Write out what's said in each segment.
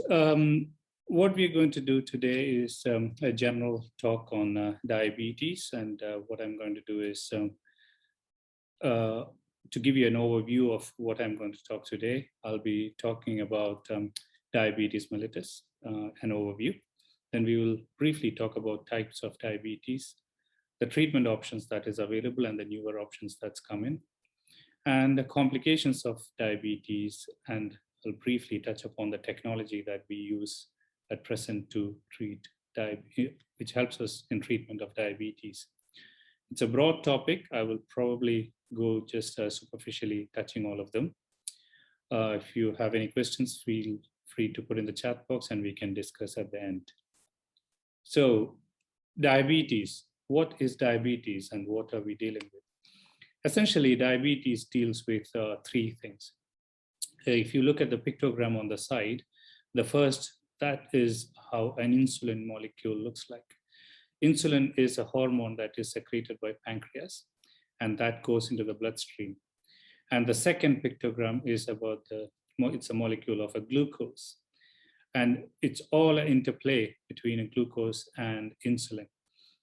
What we're going to do today is a general talk on diabetes, and what I'm going to do is to give you an overview of what I'm going to talk today. I'll be talking about diabetes mellitus, an overview. Then we will briefly talk about types of diabetes, the treatment options that is available and the newer options that's come in, and the complications of diabetes, and I'll briefly touch upon the technology that we use at present to treat diabetes, which helps us in treatment of diabetes. It's a broad topic. I will probably go just superficially touching all of them. If you have any questions, feel free to put in the chat box and we can discuss at the end. So diabetes, what is diabetes and what are we dealing with? Essentially, diabetes deals with three things. If you look at the pictogram on the side, the first, that is how an insulin molecule looks like. Insulin is a hormone that is secreted by pancreas, and that goes into the bloodstream. And the second pictogram is about it's a molecule of a glucose. And it's all an interplay between a glucose and insulin.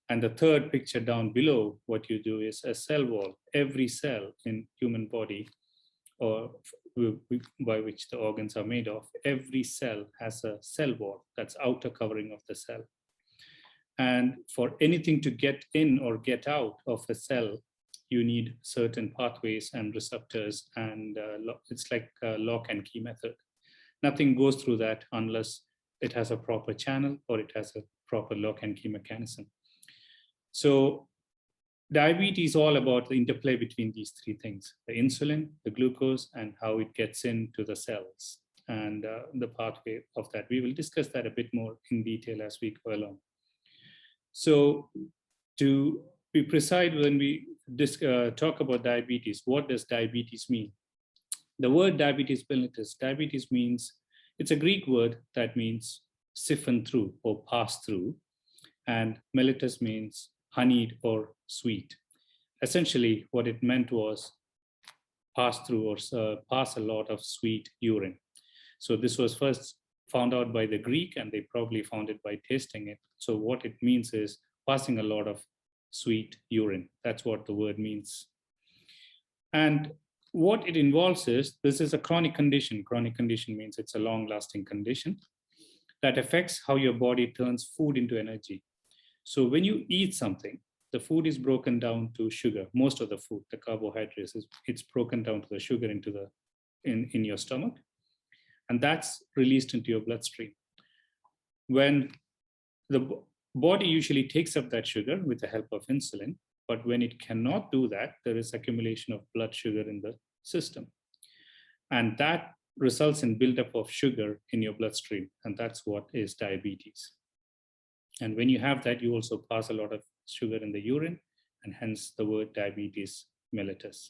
And the third picture down below, what you do is a cell wall. Every cell in human body, or by which the organs are made of, every cell has a cell wall, that's outer covering of the cell. And for anything to get in or get out of a cell, you need certain pathways and receptors, and it's like a lock and key method. Nothing goes through that unless it has a proper channel or it has a proper lock and key mechanism. So diabetes is all about the interplay between these three things: the insulin, the glucose, and how it gets into the cells, and the pathway of that. We will discuss that a bit more in detail as we go along. So to be precise, when we talk about diabetes, what does diabetes mean? The word diabetes mellitus, diabetes means, it's a Greek word that means siphon through or pass through, and mellitus means honeyed or sweet. Essentially, what it meant was pass through or pass a lot of sweet urine. So this was first found out by the Greek, and they probably found it by tasting it. So what it means is passing a lot of sweet urine. That's what the word means. And what it involves is, this is a chronic condition. Chronic condition means it's a long-lasting condition that affects how your body turns food into energy. So when you eat something, the food is broken down to sugar. Most of the food, the carbohydrates, it's broken down to the sugar into in your stomach, and that's released into your bloodstream. When the body usually takes up that sugar with the help of insulin, but when it cannot do that, there is accumulation of blood sugar in the system, and that results in buildup of sugar in your bloodstream, and that's what is diabetes. And when you have that, you also pass a lot of sugar in the urine, and hence the word diabetes mellitus.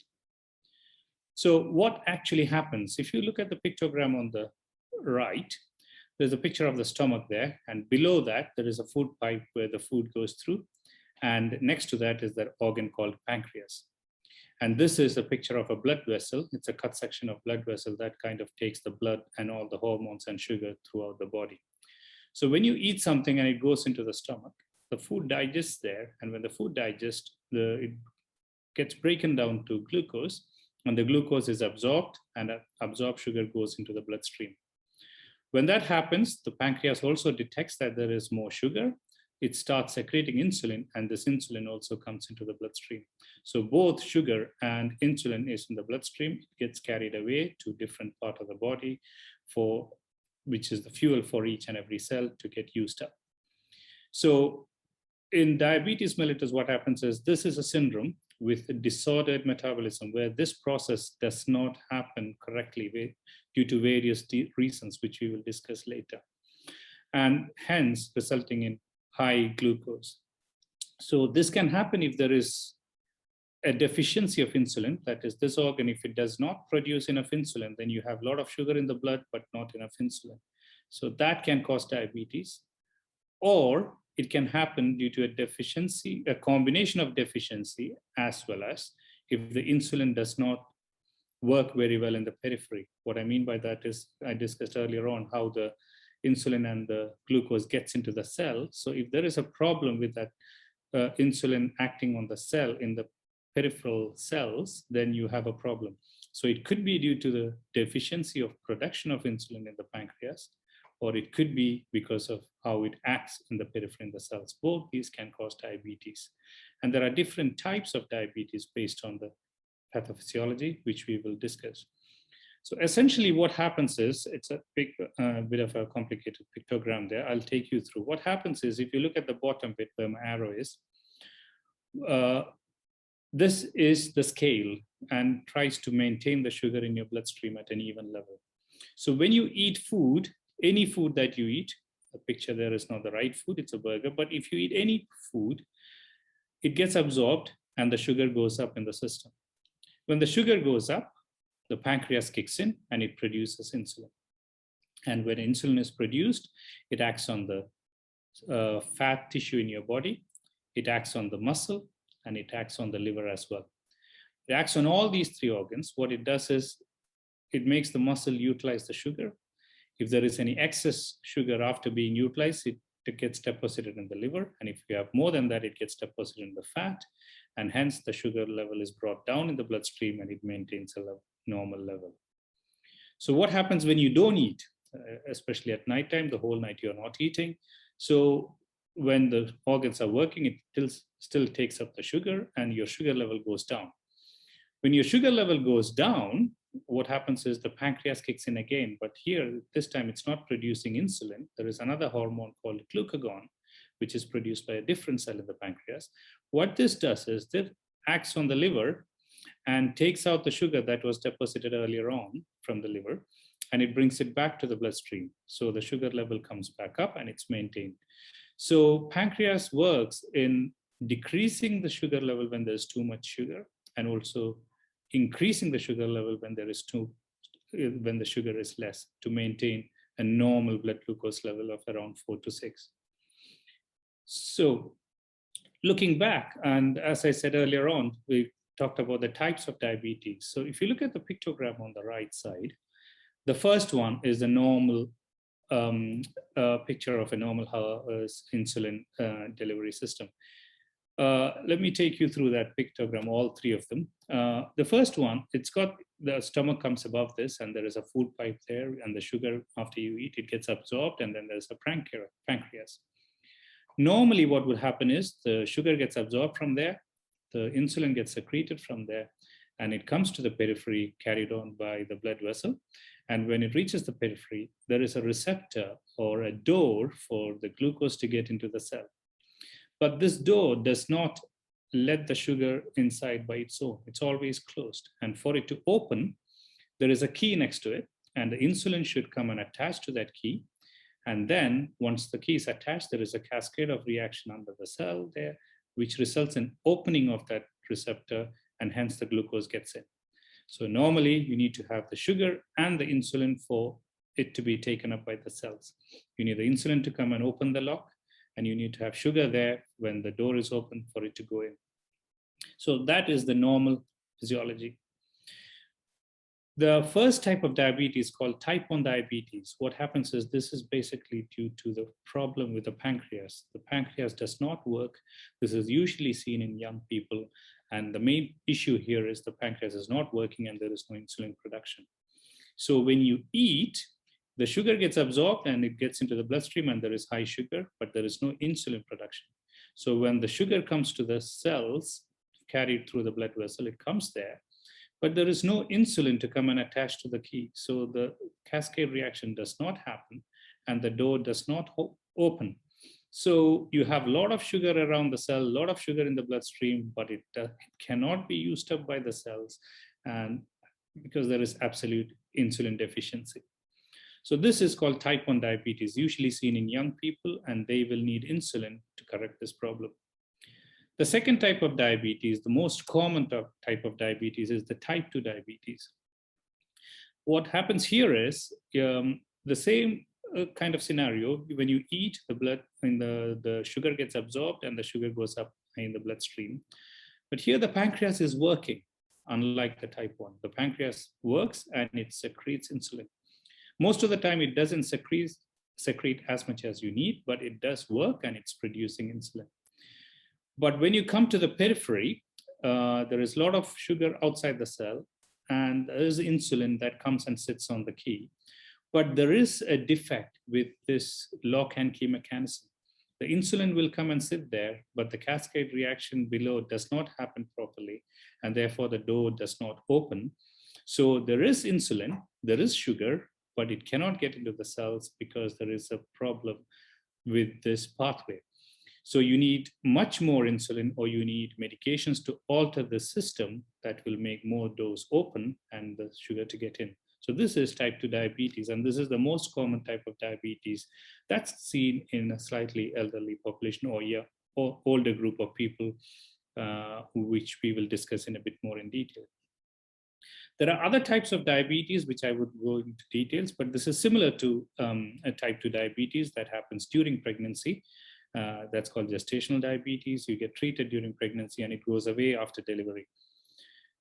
So what actually happens? If you look at the pictogram on the right, there's a picture of the stomach there, and below that, there is a food pipe where the food goes through, and next to that is that organ called pancreas. And this is a picture of a blood vessel. It's a cut section of blood vessel that kind of takes the blood and all the hormones and sugar throughout the body. So when you eat something and it goes into the stomach, the food digests there. And when the food digests, it gets broken down to glucose, and the glucose is absorbed, and absorbed sugar goes into the bloodstream. When that happens, the pancreas also detects that there is more sugar. It starts secreting insulin, and this insulin also comes into the bloodstream. So both sugar and insulin is in the bloodstream. It gets carried away to different part of the body, which is the fuel for each and every cell to get used up. So in diabetes mellitus, what happens is, this is a syndrome with a disordered metabolism where this process does not happen correctly due to various reasons, which we will discuss later, and hence resulting in high glucose. So this can happen if there is a deficiency of insulin. That is, this organ, if it does not produce enough insulin, then you have a lot of sugar in the blood, but not enough insulin. So that can cause diabetes. Or it can happen due to a deficiency, a combination of deficiency, as well as if the insulin does not work very well in the periphery. What I mean by that is, I discussed earlier on how the insulin and the glucose gets into the cell. So if there is a problem with that insulin acting on the cell in the peripheral cells, then you have a problem. So it could be due to the deficiency of production of insulin in the pancreas, or it could be because of how it acts in the periphery in the cells. Both these can cause diabetes. And there are different types of diabetes based on the pathophysiology, which we will discuss. So essentially what happens is, it's a big bit of a complicated pictogram there. I'll take you through. What happens is, if you look at the bottom bit where my arrow is, this is the scale and tries to maintain the sugar in your bloodstream at an even level. So when you eat food, any food that you eat, the picture there is not the right food, it's a burger, but if you eat any food, it gets absorbed and the sugar goes up in the system. When the sugar goes up, the pancreas kicks in and it produces insulin. And when insulin is produced, it acts on the fat tissue in your body, it acts on the muscle, and it acts on the liver as well. It acts on all these three organs. What it does is it makes the muscle utilize the sugar. If there is any excess sugar after being utilized, it gets deposited in the liver. And if you have more than that, it gets deposited in the fat. And hence the sugar level is brought down in the bloodstream and it maintains a normal level. So what happens when you don't eat, especially at nighttime, the whole night you're not eating. So when the organs are working, it still takes up the sugar and your sugar level goes down. When your sugar level goes down, what happens is the pancreas kicks in again, but here, this time it's not producing insulin. There is another hormone called glucagon, which is produced by a different cell in the pancreas. What this does is it acts on the liver and takes out the sugar that was deposited earlier on from the liver, and it brings it back to the bloodstream. So the sugar level comes back up and it's maintained. So pancreas works in decreasing the sugar level when there's too much sugar, and also increasing the sugar level when the sugar is less, to maintain a normal blood glucose level of around 4 to 6. So looking back, and as I said earlier on, we talked about the types of diabetes. So if you look at the pictogram on the right side, the first one is the normal picture of a normal insulin delivery system. Let me take you through that pictogram, all three of them. The first one, it's got the stomach comes above this, and there is a food pipe there, and the sugar, after you eat, it gets absorbed, and then there's a pancreas. Normally, what will happen is the sugar gets absorbed from there, the insulin gets secreted from there, and it comes to the periphery, carried on by the blood vessel. And when it reaches the periphery, there is a receptor or a door for the glucose to get into the cell. But this door does not let the sugar inside by its own. It's always closed. And for it to open, there is a key next to it, and the insulin should come and attach to that key. And then once the key is attached, there is a cascade of reaction under the cell there, which results in opening of that receptor, and hence the glucose gets in. So normally you need to have the sugar and the insulin for it to be taken up by the cells. You need the insulin to come and open the lock, and you need to have sugar there when the door is open for it to go in. So that is the normal physiology. The first type of diabetes, called type 1 diabetes, what happens is this is basically due to the problem with the pancreas. The pancreas does not work. This is usually seen in young people. And the main issue here is the pancreas is not working and there is no insulin production. So when you eat, the sugar gets absorbed and it gets into the bloodstream and there is high sugar, but there is no insulin production. So when the sugar comes to the cells, carried through the blood vessel, it comes there, but there is no insulin to come and attach to the key. So the cascade reaction does not happen and the door does not open. So you have a lot of sugar around the cell, a lot of sugar in the bloodstream, but it cannot be used up by the cells, and because there is absolute insulin deficiency. So this is called type 1 diabetes, usually seen in young people, and they will need insulin to correct this problem. The second type of diabetes, the most common type of diabetes, is the type 2 diabetes. What happens here is the same kind of scenario. When you eat, the blood and the sugar gets absorbed and the sugar goes up in the bloodstream. But here the pancreas is working, unlike the type 1. The pancreas works and it secretes insulin. Most of the time it doesn't secrete secrete as much as you need, but it does work and it's producing insulin. But when you come to the periphery, there is a lot of sugar outside the cell, and there is insulin that comes and sits on the key. But there is a defect with this lock and key mechanism. The insulin will come and sit there, but the cascade reaction below does not happen properly, and therefore the door does not open. So there is insulin, there is sugar, but it cannot get into the cells because there is a problem with this pathway. So you need much more insulin, or you need medications to alter the system that will make more doors open and the sugar to get in. So this is type 2 diabetes, and this is the most common type of diabetes that's seen in a slightly elderly population, or older group of people, which we will discuss in a bit more in detail. There are other types of diabetes, which I would go into details, but this is similar to a type 2 diabetes that happens during pregnancy. That's called gestational diabetes. You get treated during pregnancy and it goes away after delivery.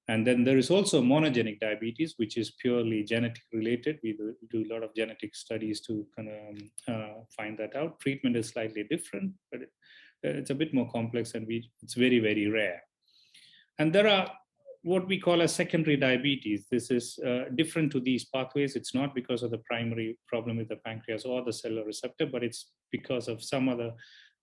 And then there is also monogenic diabetes, which is purely genetic related. We do a lot of genetic studies to kind of find that out. Treatment is slightly different, but it's a bit more complex, and it's very, very rare. And there are what we call a secondary diabetes. This is different to these pathways. It's not because of the primary problem with the pancreas or the cellular receptor, but it's because of some other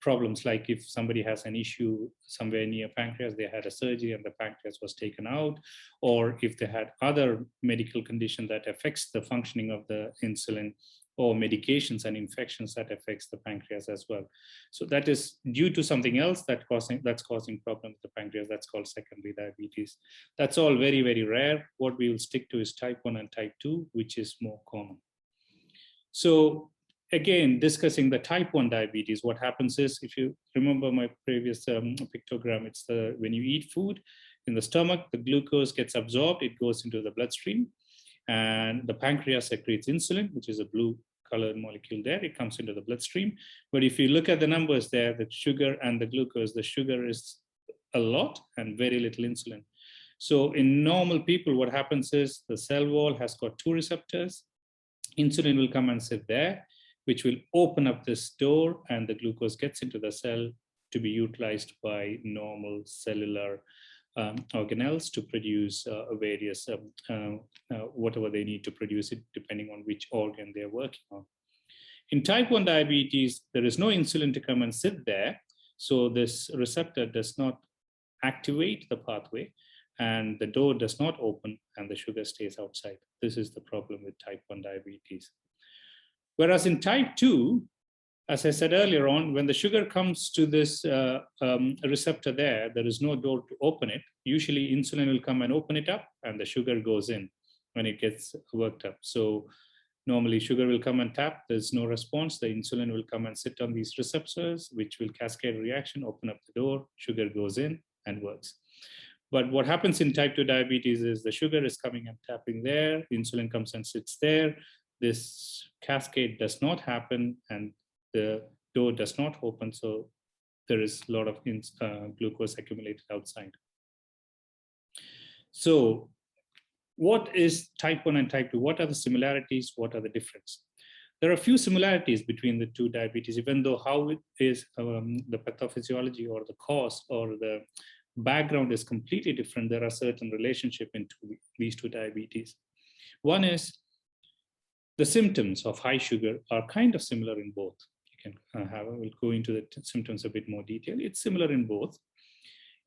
problems, like if somebody has an issue somewhere near pancreas, they had a surgery and the pancreas was taken out, or if they had other medical condition that affects the functioning of the insulin, or medications and infections that affects the pancreas as well. So that is due to something else that's causing problems with the pancreas. That's called secondary diabetes. That's all very, very rare. What we will stick to is type 1 and type 2, which is more common. So again, discussing the type 1 diabetes, what happens is, if you remember my previous pictogram, it's when you eat food in the stomach, the glucose gets absorbed, it goes into the bloodstream, and the pancreas secretes insulin, which is a blue colored molecule there. It comes into the bloodstream. But if you look at the numbers there, the sugar and the glucose, the sugar is a lot and very little insulin. So in normal people, what happens is the cell wall has got 2 receptors. Insulin will come and sit there, which will open up this door, and the glucose gets into the cell to be utilized by normal cellular organelles to produce various, whatever they need to produce it, depending on which organ they're working on. In type 1 diabetes, there is no insulin to come and sit there. So this receptor does not activate the pathway, and the door does not open, and the sugar stays outside. This is the problem with type 1 diabetes. Whereas in type 2, as I said earlier on, when the sugar comes to this receptor there is no door to open it. Usually insulin will come and open it up, and the sugar goes in when it gets worked up. So normally sugar will come and tap, there's no response. The insulin will come and sit on these receptors, which will cascade reaction, open up the door, sugar goes in and works. But what happens in type 2 diabetes is the sugar is coming and tapping there, insulin comes and sits there. This cascade does not happen, and the door does not open, so there is a lot of glucose accumulated outside. So what is type 1 and type 2? What are the similarities? What are the differences? There are a few similarities between the 2 diabetes, even though how it is the pathophysiology or the cause or the background is completely different. There are certain relationship into these 2 diabetes. One is the symptoms of high sugar are kind of similar in both. We'll go into the symptoms a bit more detail. It's similar in both.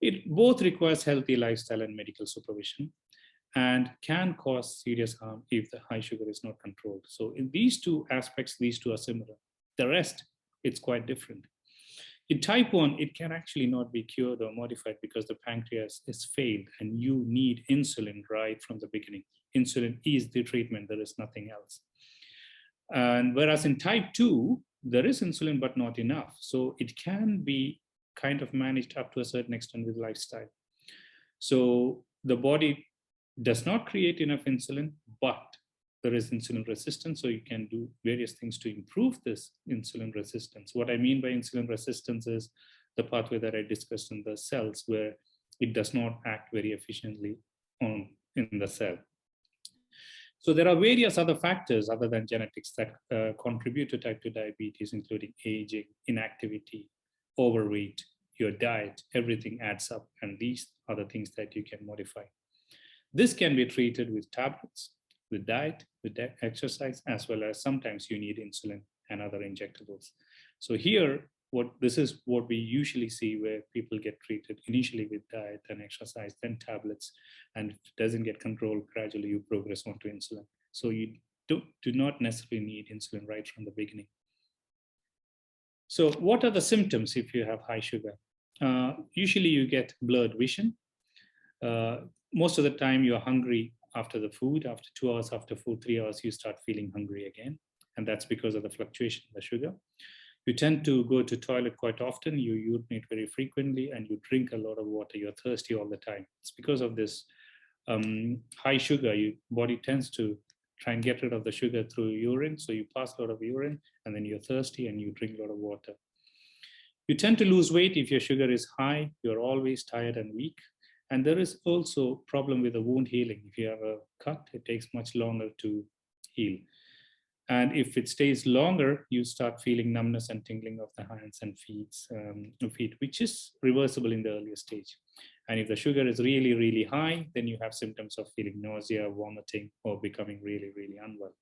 It both requires healthy lifestyle and medical supervision, and can cause serious harm if the high sugar is not controlled. So in these 2 aspects, these 2 are similar. The rest, it's quite different. In type 1, it can actually not be cured or modified because the pancreas is failed, and you need insulin right from the beginning. Insulin is the treatment, there is nothing else. And whereas in type 2, there is insulin, but not enough. So it can be kind of managed up to a certain extent with lifestyle. So the body does not create enough insulin, but there is insulin resistance. So you can do various things to improve this insulin resistance. What I mean by insulin resistance is the pathway that I discussed in the cells, where it does not act very efficiently in the cell. So there are various other factors other than genetics that contribute to type 2 diabetes, including aging, inactivity, overweight, your diet. Everything adds up, and these are the things that you can modify. This can be treated with tablets, with diet, with exercise, as well as sometimes you need insulin and other injectables. So here, this is what we usually see, where people get treated initially with diet and exercise, then tablets, and if it doesn't get controlled, gradually you progress onto insulin. So you do not necessarily need insulin right from the beginning. So what are the symptoms if you have high sugar? Usually you get blurred vision. Most of the time you're hungry after the food. After 2 hours after food, 3 hours, you start feeling hungry again. And that's because of the fluctuation in the sugar. You tend to go to toilet quite often, you urinate very frequently, and you drink a lot of water. You're thirsty all the time. It's because of this high sugar, your body tends to try and get rid of the sugar through urine. So you pass a lot of urine, and then you're thirsty and you drink a lot of water. You tend to lose weight if your sugar is high. You're always tired and weak. And there is also a problem with the wound healing. If you have a cut, it takes much longer to heal. And if it stays longer, you start feeling numbness and tingling of the hands and feet, which is reversible in the earlier stage. And if the sugar is really, really high, then you have symptoms of feeling nausea, vomiting, or becoming really, really unwell.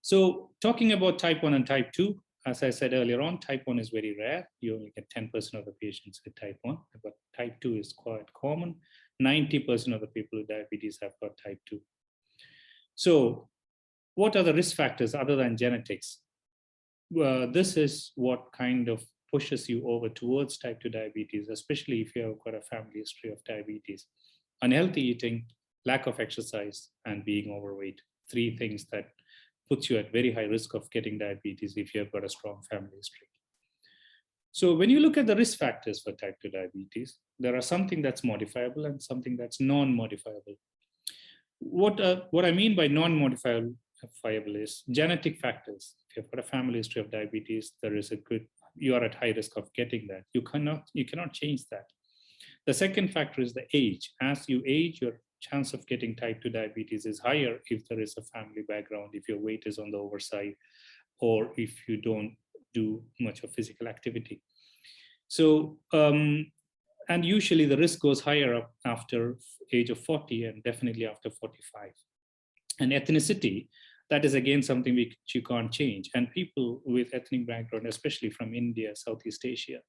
So talking about type 1 and type 2, as I said earlier on, type 1 is very rare. You only get 10% of the patients with type 1, but type 2 is quite common. 90% of the people with diabetes have got type 2. So what are the risk factors other than genetics? This is what kind of pushes you over towards type 2 diabetes, especially if you have got a family history of diabetes. Unhealthy eating, lack of exercise, and being overweight. 3 things that puts you at very high risk of getting diabetes if you have got a strong family history. So when you look at the risk factors for type 2 diabetes, there are something that's modifiable and something that's non-modifiable. What I mean by non-modifiable is genetic factors. If you've got a family history of diabetes, you are at high risk of getting that. You cannot change that. The second factor is the age. As you age, your chance of getting type 2 diabetes is higher if there is a family background, if your weight is on the overside, or if you don't do much of physical activity. So, and usually the risk goes higher up after age of 40 and definitely after 45. And ethnicity, that is again something which you can't change. And people with ethnic background, especially from India, Southeast Asia,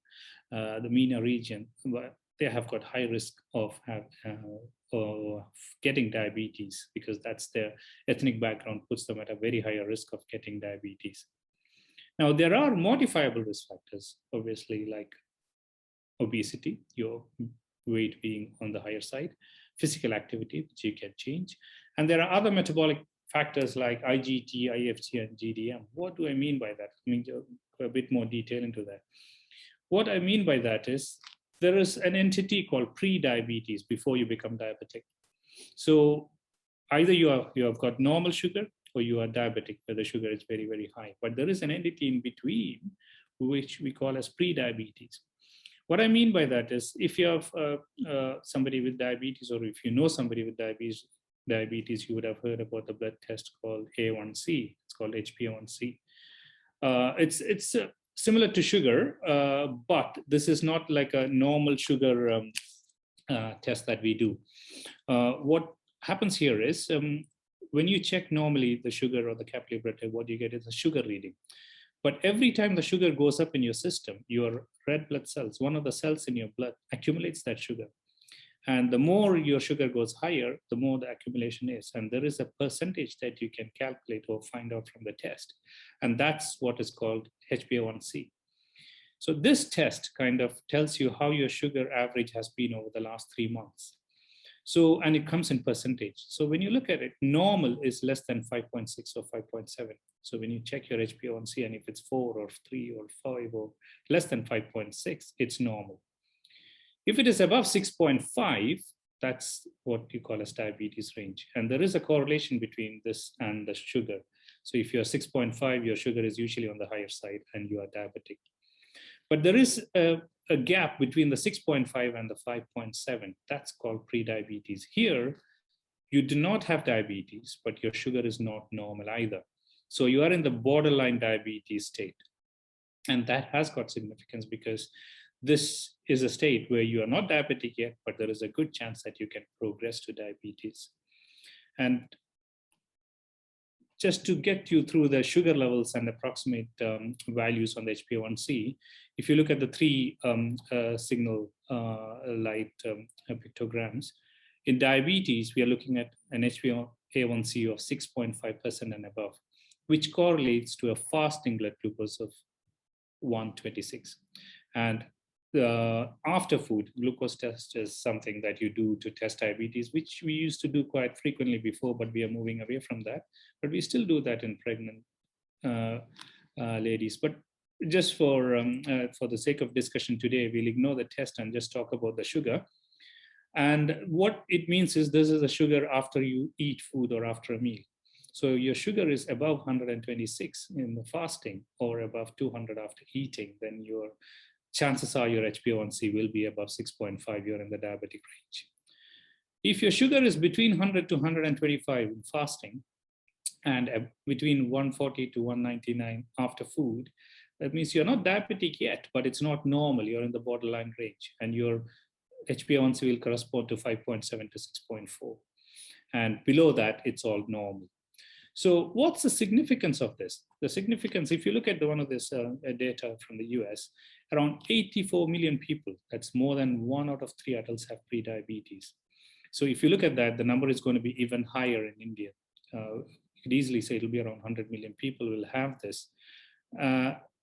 the MENA region, they have got high risk of getting diabetes, because that's their ethnic background puts them at a very higher risk of getting diabetes. Now, there are modifiable risk factors, obviously, like obesity, your weight being on the higher side, physical activity, which you can change. And there are other metabolic factors like IGT, IFG, and GDM. What do I mean by that? I mean, a bit more detail into that. What I mean by that is there is an entity called pre-diabetes before you become diabetic. So either you have got normal sugar or you are diabetic, where the sugar is very, very high. But there is an entity in between, which we call as pre-diabetes. What I mean by that is if you have somebody with diabetes, or if you know somebody with diabetes, you would have heard about the blood test called A1C. It's called HbA1c. It's similar to sugar, but this is not like a normal sugar test that we do. What happens here is when you check normally the sugar or the capillary blood test, what you get is a sugar reading. But every time the sugar goes up in your system, your red blood cells, one of the cells in your blood, accumulates that sugar. And the more your sugar goes higher, the more the accumulation is. And there is a percentage that you can calculate or find out from the test. And that's what is called HbA1c. So this test kind of tells you how your sugar average has been over the last 3 months. So, and it comes in percentage. So when you look at it, normal is less than 5.6 or 5.7. So when you check your HbA1c, and if it's 4 or 3 or 5 or less than 5.6, it's normal. If it is above 6.5, that's what you call as diabetes range. And there is a correlation between this and the sugar. So if you're 6.5, your sugar is usually on the higher side and you are diabetic. But there is a gap between the 6.5 and the 5.7. That's called prediabetes. Here, you do not have diabetes, but your sugar is not normal either. So you are in the borderline diabetes state. And that has got significance because this is a state where you are not diabetic yet, but there is a good chance that you can progress to diabetes. And just to get you through the sugar levels and approximate values on the HbA1c, if you look at the three signal light pictograms, in diabetes, we are looking at an HbA1c of 6.5% and above, which correlates to a fasting blood glucose of 126. And after food, glucose test is something that you do to test diabetes, which we used to do quite frequently before, but we are moving away from that. But we still do that in pregnant ladies. But just for the sake of discussion today, we'll ignore the test and just talk about the sugar. And what it means is this is a sugar after you eat food or after a meal. So your sugar is above 126 in the fasting or above 200 after eating, then your chances are your HbA1c will be above 6.5, you're in the diabetic range. If your sugar is between 100 to 125 in fasting and between 140 to 199 after food, that means you're not diabetic yet, but it's not normal, you're in the borderline range, and your HbA1c will correspond to 5.7 to 6.4. And below that, it's all normal. So what's the significance of this? The significance, if you look at one of this data from the US, around 84 million people, that's more than 1 out of 3 adults have prediabetes. So if you look at that, the number is going to be even higher in India. You could easily say it'll be around 100 million people will have this.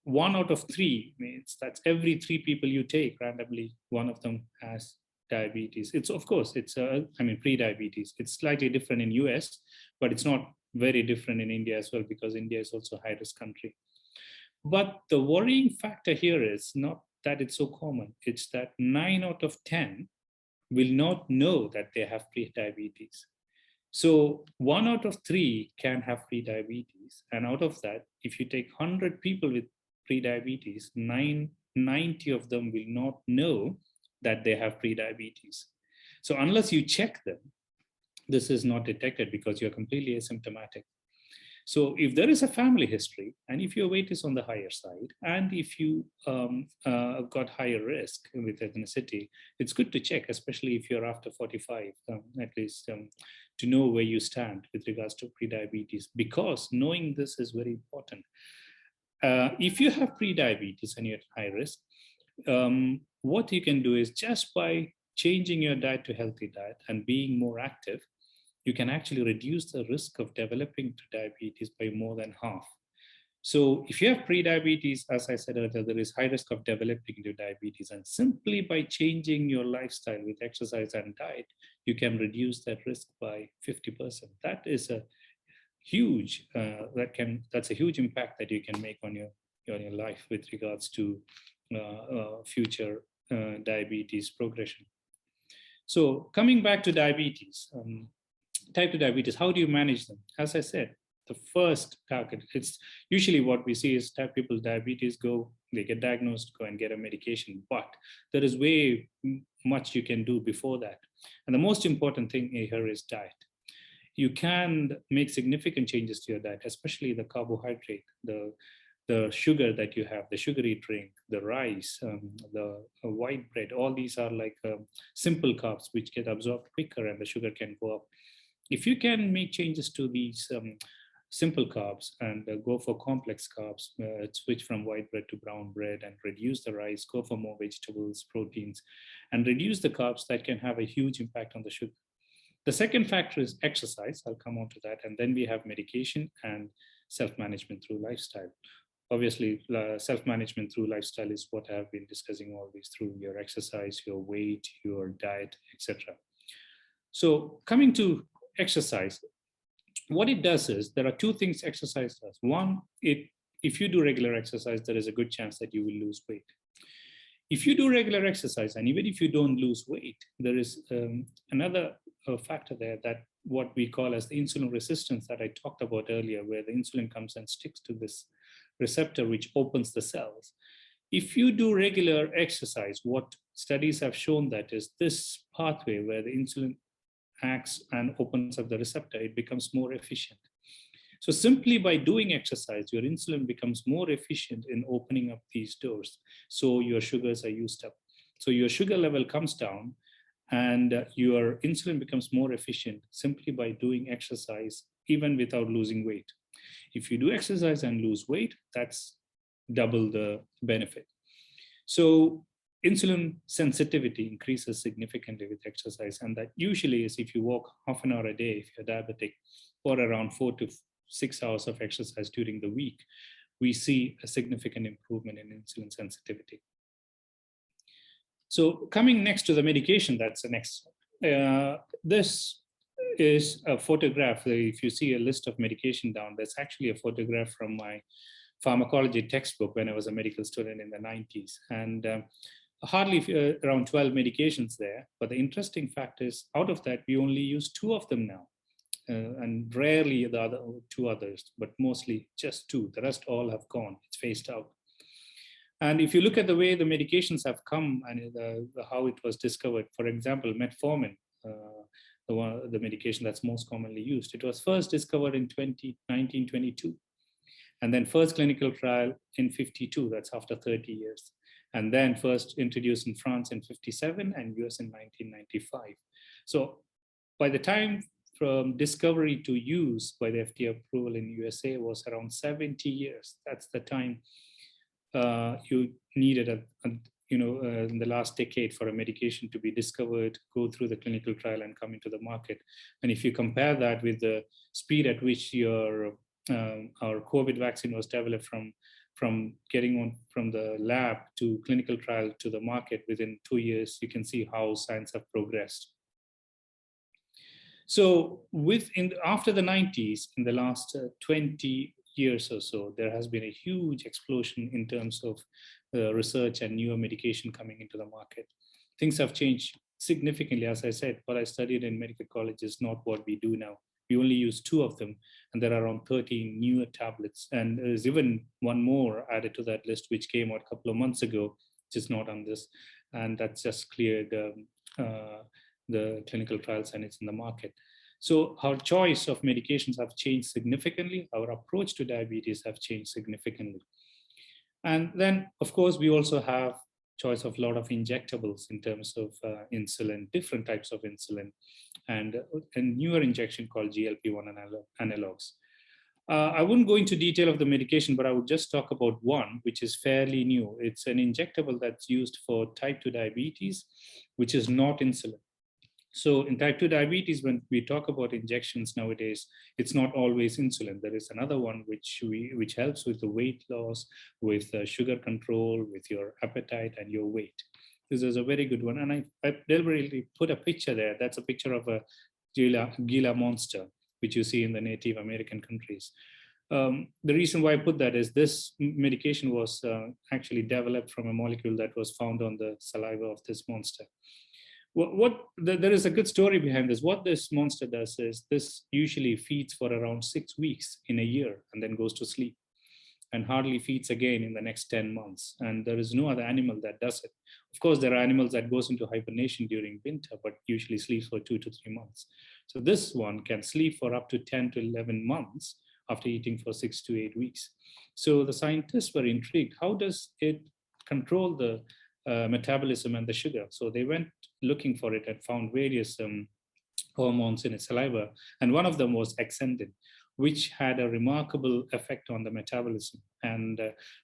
1 out of 3 means that's every 3 people you take randomly, one of them has diabetes. It's, of course, it's pre-diabetes. It's slightly different in US, but it's not very different in India as well, because India is also a high-risk country. But the worrying factor here is not that it's so common, it's that 9 out of 10 will not know that they have pre-diabetes. So 1 out of 3 can have pre-diabetes. And out of that, if you take 100 people with pre-diabetes, 90 of them will not know that they have pre-diabetes. So unless you check them, this is not detected because you're completely asymptomatic. So if there is a family history, and if your weight is on the higher side, and if you got higher risk with ethnicity, it's good to check, especially if you're after 45, at least to know where you stand with regards to prediabetes, because knowing this is very important. If you have prediabetes and you're at high risk, what you can do is just by changing your diet to healthy diet and being more active, you can actually reduce the risk of developing diabetes by more than half. So if you have prediabetes, as I said earlier, there is high risk of developing diabetes. And simply by changing your lifestyle with exercise and diet, you can reduce that risk by 50%. That is a huge, that's a huge impact that you can make on your life with regards to future diabetes progression. So coming back to diabetes, type 2 diabetes, how do you manage them? As I said, the first target, it's usually what we see is type people diabetes they get diagnosed, go and get a medication, but there is way much you can do before that. And the most important thing here is diet. You can make significant changes to your diet, especially the carbohydrate, the sugar that you have, the sugary drink, the rice, the white bread, all these are like simple carbs which get absorbed quicker and the sugar can go up. If you can make changes to these simple carbs and go for complex carbs, switch from white bread to brown bread and reduce the rice, go for more vegetables, proteins, and reduce the carbs, that can have a huge impact on the sugar. The second factor is exercise. I'll come on to that. And then we have medication and self-management through lifestyle. Obviously, self-management through lifestyle is what I've been discussing always through your exercise, your weight, your diet, etc. So coming to exercise, what it does is there are two things exercise does. One, if you do regular exercise, there is a good chance that you will lose weight. If you do regular exercise, and even if you don't lose weight, there is another factor there, that what we call as the insulin resistance that I talked about earlier, where the insulin comes and sticks to this receptor which opens the cells. If you do regular exercise, what studies have shown that is this pathway where the insulin acts and opens up the receptor, it becomes more efficient. So simply by doing exercise, your insulin becomes more efficient in opening up these doors. So your sugars are used up. So your sugar level comes down and your insulin becomes more efficient simply by doing exercise, even without losing weight. If you do exercise and lose weight, that's double the benefit. So insulin sensitivity increases significantly with exercise. And that usually is if you walk half an hour a day, if you're diabetic, or around 4 to 6 hours of exercise during the week, we see a significant improvement in insulin sensitivity. So coming next to the medication, that's the next. This is a photograph. If you see a list of medication down, that's actually a photograph from my pharmacology textbook when I was a medical student in the 90s. And hardly around 12 medications there. But the interesting fact is, out of that, we only use 2 of them now. And rarely the other 2 others, but mostly just 2. The rest all have gone. It's phased out. And if you look at the way the medications have come and how it was discovered, for example, metformin, the medication that's most commonly used, it was first discovered in 1922. And then first clinical trial in 52, that's after 30 years. And then first introduced in France in 57 and US in 1995. So by the time from discovery to use by the FDA approval in USA was around 70 years. That's the time you needed in the last decade for a medication to be discovered, go through the clinical trial and come into the market. And if you compare that with the speed at which our COVID vaccine was developed from getting on from the lab to clinical trial to the market within 2 years, you can see how science have progressed. So after the 90s, in the last 20 years or so, there has been a huge explosion in terms of research and newer medication coming into the market. Things have changed significantly. As I said, what I studied in medical college is not what we do now. We only use 2 of them, and there are around 13 newer tablets. And there's even one more added to that list, which came out a couple of months ago, which is not on this. And that's just cleared the clinical trials and it's in the market. So our choice of medications have changed significantly. Our approach to diabetes have changed significantly. And then, of course, we also have choice of a lot of injectables in terms of insulin, different types of insulin, and a newer injection called GLP-1 analogs. I wouldn't go into detail of the medication, but I would just talk about one, which is fairly new. It's an injectable that's used for type 2 diabetes, which is not insulin. So in type 2 diabetes, when we talk about injections nowadays, it's not always insulin. There is another one which helps with the weight loss, with sugar control, with your appetite and your weight. This is a very good one. And I deliberately put a picture there. That's a picture of a Gila monster, which you see in the Native American countries. The reason why I put that is this medication was actually developed from a molecule that was found on the saliva of this monster. There is a good story behind this. What this monster does is this usually feeds for around 6 weeks in a year and then goes to sleep and hardly feeds again in the next 10 months. And there is no other animal that does it. Of course, there are animals that goes into hibernation during winter, but usually sleeps for 2 to 3 months. So this one can sleep for up to 10 to 11 months after eating for 6 to 8 weeks. So the scientists were intrigued. How does it control the metabolism and the sugar? So they went looking for it and found various hormones in its saliva. And one of them was exendin, which had a remarkable effect on the metabolism. And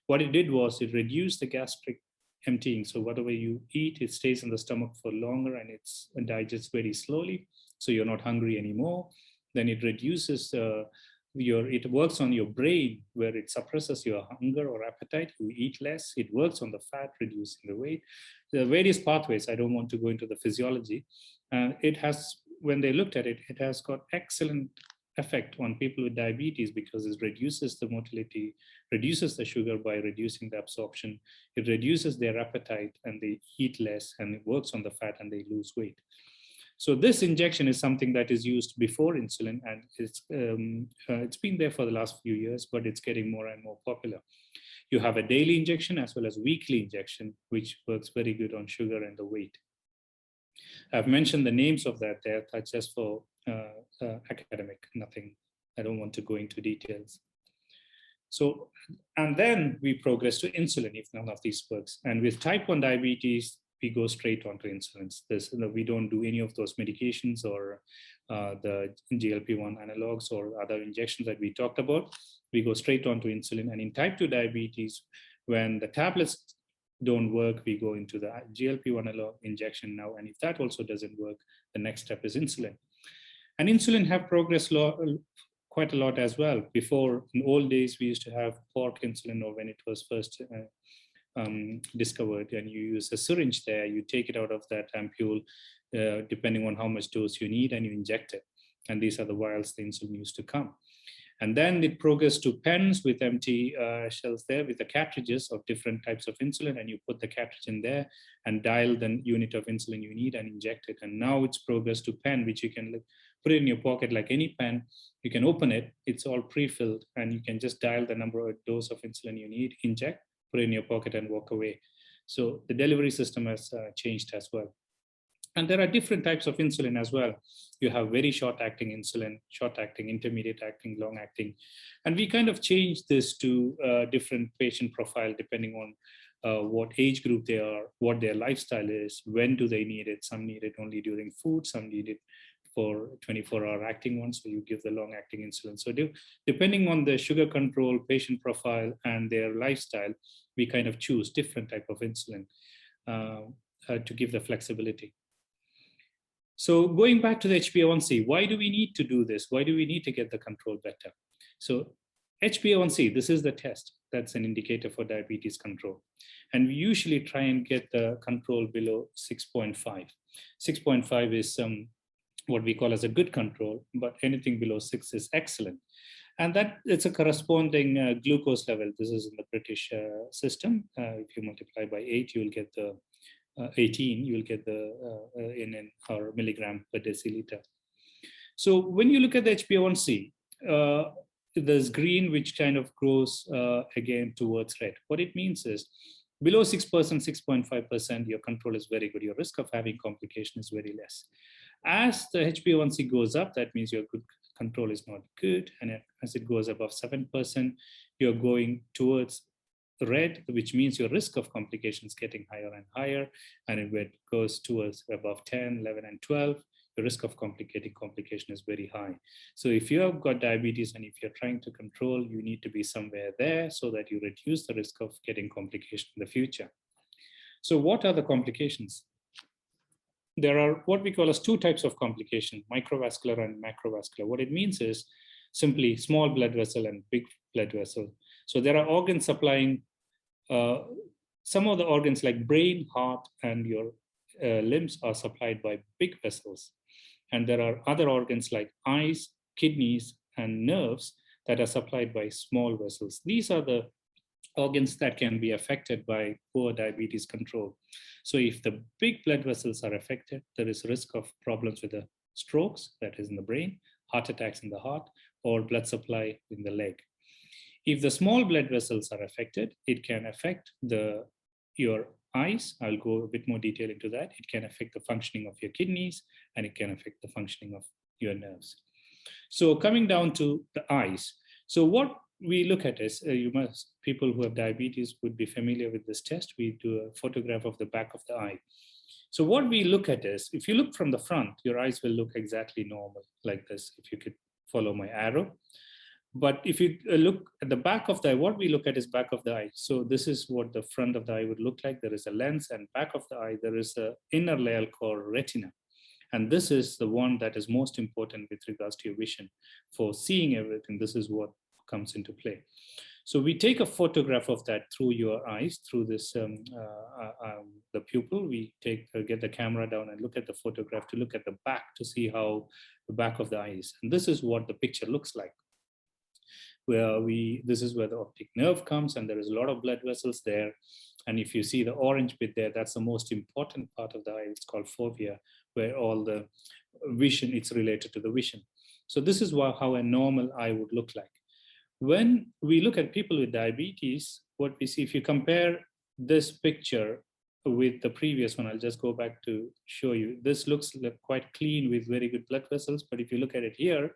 what it did was it reduced the gastric emptying. So whatever you eat, it stays in the stomach for longer and it digests very slowly. So you're not hungry anymore. Then it reduces it works on your brain where it suppresses your hunger or appetite. You eat less. It works on the fat, reducing the weight. There are various pathways. I don't want to go into the physiology. It has, when they looked at it, it has got excellent effect on people with diabetes because it reduces the motility, reduces the sugar by reducing the absorption. It reduces their appetite and they eat less, and it works on the fat and they lose weight. So this injection is something that is used before insulin, and it's been there for the last few years, but it's getting more and more popular. You have a daily injection as well as weekly injection, which works very good on sugar and the weight. I've mentioned the names of that there. That's just for academic, nothing. I don't want to go into details. So, and then we progress to insulin if none of these works. And with type 1 diabetes, we go straight onto insulins. We don't do any of those medications or the GLP-1 analogs or other injections that we talked about. We go straight onto insulin. And in type 2 diabetes, when the tablets don't work, we go into the GLP-1 analog injection now. And if that also doesn't work, the next step is insulin. And insulin have progressed quite a lot as well. Before, in old days, we used to have pork insulin, or when it was first discovered, and you use a syringe there, you take it out of that ampule, depending on how much dose you need, and you inject it. And these are the vials the insulin used to come. And then it progressed to pens with empty shells there with the cartridges of different types of insulin, and you put the cartridge in there and dial the unit of insulin you need and inject it. And now it's progressed to pen, which you can put it in your pocket like any pen. You can open it, it's all pre-filled, and you can just dial the number of dose of insulin you need, inject, put it in your pocket and walk away. So the delivery system has changed as well. And there are different types of insulin as well. You have very short-acting insulin, short-acting, intermediate-acting, long-acting. And we kind of change this to different patient profile depending on what age group they are, what their lifestyle is, when do they need it. Some need it only during food, some need it for 24-hour acting ones, so you give the long-acting insulin. So depending on the sugar control, patient profile, and their lifestyle, we kind of choose different type of insulin to give the flexibility. So going back to the HbA1c, why do we need to do this? Why do we need to get the control better? So HbA1c, this is the test. That's an indicator for diabetes control. And we usually try and get the control below 6.5. 6.5 is what we call as a good control, but anything below 6 is excellent. And that it's a corresponding glucose level. This is in the British system. If you multiply by 8, you will get the 18, you will get the in or milligram per deciliter. So when you look at the HbA1c, there's green, which kind of grows again towards red. What it means is below 6%, 6.5%, your control is very good. Your risk of having complication is very less. As the HbA1c goes up, that means your good control is not good. And as it goes above 7%, you're going towards red, which means your risk of complications getting higher and higher. And if it goes towards above 10, 11, and 12, the risk of complication is very high. So if you have got diabetes and if you're trying to control, you need to be somewhere there so that you reduce the risk of getting complication in the future. So what are the complications? There are what we call as two types of complication, microvascular and macrovascular. What it means is simply small blood vessel and big blood vessel. So there are organs supplying, some of the organs like brain, heart, and your limbs are supplied by big vessels. And there are other organs like eyes, kidneys, and nerves that are supplied by small vessels. These are the organs that can be affected by poor diabetes control. So if the big blood vessels are affected, there is risk of problems with the strokes, that is in the brain, heart attacks in the heart, or blood supply in the leg. If the small blood vessels are affected, it can affect your eyes. I'll go a bit more detail into that. It can affect the functioning of your kidneys, and it can affect the functioning of your nerves. So coming down to the eyes. So what we look at is, people who have diabetes would be familiar with this test. We do a photograph of the back of the eye. So what we look at is, if you look from the front, your eyes will look exactly normal like this, if you could follow my arrow. But if you look at the back of the eye, what we look at is back of the eye. So this is what the front of the eye would look like. There is a lens, and back of the eye, there is an inner layer called retina. And this is the one that is most important with regards to your vision. For seeing everything, this is what comes into play. So we take a photograph of that through your eyes, through this, the pupil. We get the camera down and look at the photograph to look at the back to see how the back of the eye is. And this is what the picture looks like. This is where the optic nerve comes, and there is a lot of blood vessels there. And if you see the orange bit there, that's the most important part of the eye. It's called fovea, where all the vision, it's related to the vision. So this is how a normal eye would look like. When we look at people with diabetes, what we see, if you compare this picture with the previous one, I'll just go back to show you. This looks quite clean with very good blood vessels, but if you look at it here,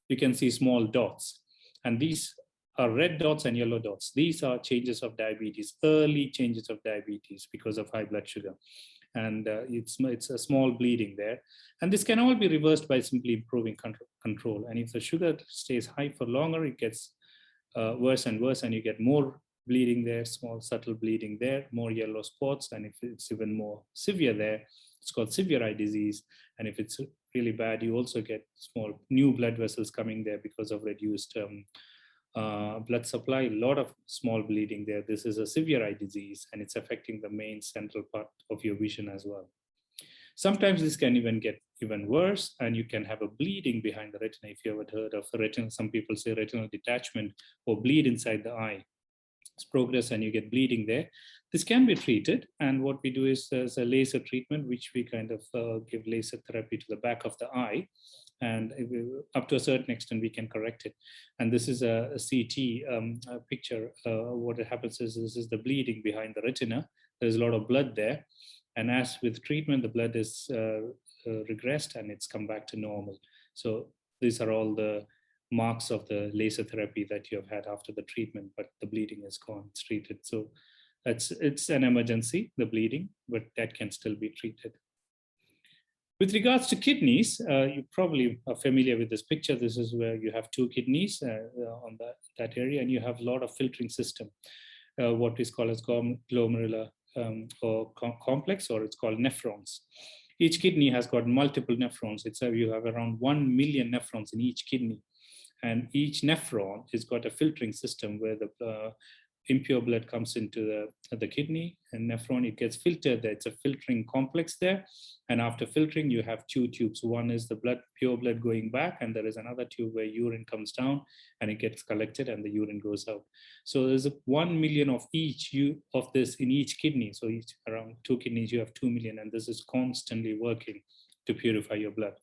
you can see small dots. And these are red dots and yellow dots. These are changes of diabetes, early changes of diabetes because of high blood sugar. And it's a small bleeding there. And this can all be reversed by simply improving control. And if the sugar stays high for longer, it gets worse and worse, and you get more bleeding there, small subtle bleeding there, more yellow spots. And if it's even more severe there, it's called severe eye disease. And if it's really bad, you also get small new blood vessels coming there because of reduced blood supply, a lot of small bleeding there. This is a severe eye disease, and it's affecting the main central part of your vision as well. Sometimes this can even get even worse, and you can have a bleeding behind the retina. If you ever heard of retinal, some people say retinal detachment or bleed inside the eye. It's progress and you get bleeding there. This can be treated, and what we do is there's a laser treatment, which we kind of give laser therapy to the back of the eye, and up to a certain extent we can correct it. And this is a CT picture. What happens is this is the bleeding behind the retina. There's a lot of blood there, and as with treatment, the blood is regressed and it's come back to normal. So these are all the marks of the laser therapy that you have had after the treatment, but the bleeding is gone, it's treated. So it's an emergency, the bleeding, but that can still be treated. With regards to kidneys, you probably are familiar with this picture. This is where you have two kidneys on that area, and you have a lot of filtering system, what is called as glomerular or complex, or it's called nephrons. Each kidney has got multiple nephrons. You have around 1 million nephrons in each kidney. And each nephron has got a filtering system where the impure blood comes into the kidney and nephron. It gets filtered there. It's a filtering complex there. And after filtering, you have two tubes. One is the blood, pure blood going back, and there is another tube where urine comes down and it gets collected and the urine goes out. So there's 1 million of each of this in each kidney. So each around 2 kidneys, you have 2 million, and this is constantly working to purify your blood.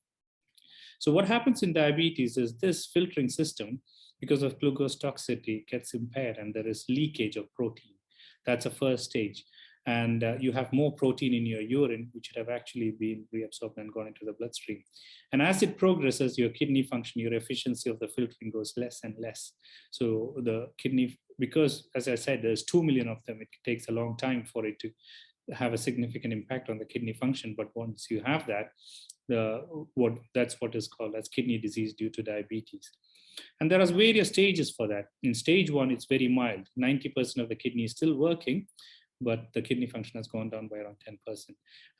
So what happens in diabetes is this filtering system, because of glucose toxicity, gets impaired and there is leakage of protein. That's a first stage. And you have more protein in your urine, which should have actually been reabsorbed and gone into the bloodstream. And as it progresses, your kidney function, your efficiency of the filtering goes less and less. So the kidney, because as I said, there's 2 million of them, it takes a long time for it to have a significant impact on the kidney function. But once you have that, that's what is called as kidney disease due to diabetes. And there are various stages for that. In stage 1, it's very mild. 90% of the kidney is still working, but the kidney function has gone down by around 10%.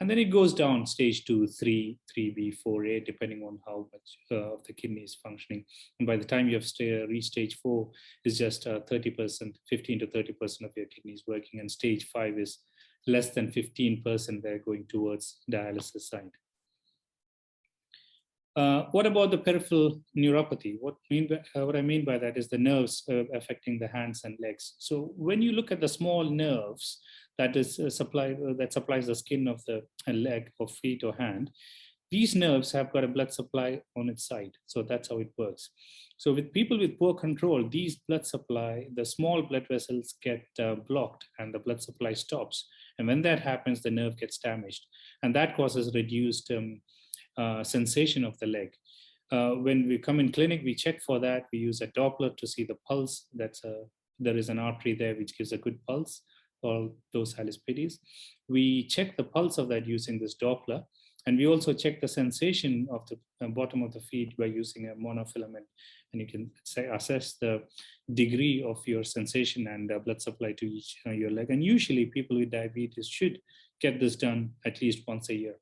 And then it goes down stage 2, 3, 3B, 4A, depending on how much of the kidney is functioning. And by the time you have reached stage 4, it's just 30%, 15 to 30% of your kidneys working. And stage 5 is less than 15% they're going towards dialysis side. What about the peripheral neuropathy? What I mean by that is the nerves affecting the hands and legs. So when you look at the small nerves that supplies the skin of the leg or feet or hand, these nerves have got a blood supply on its side. So that's how it works. So with people with poor control, these blood supply, the small blood vessels get blocked and the blood supply stops. And when that happens, the nerve gets damaged. And that causes reduced sensation of the leg. When we come in clinic, we check for that. We use a Doppler to see the pulse. There is an artery there which gives a good pulse, or those Halispides. We check the pulse of that using this Doppler. And we also check the sensation of the bottom of the feet by using a monofilament. And you can assess the degree of your sensation and blood supply to each your leg. And usually people with diabetes should get this done at least once a year.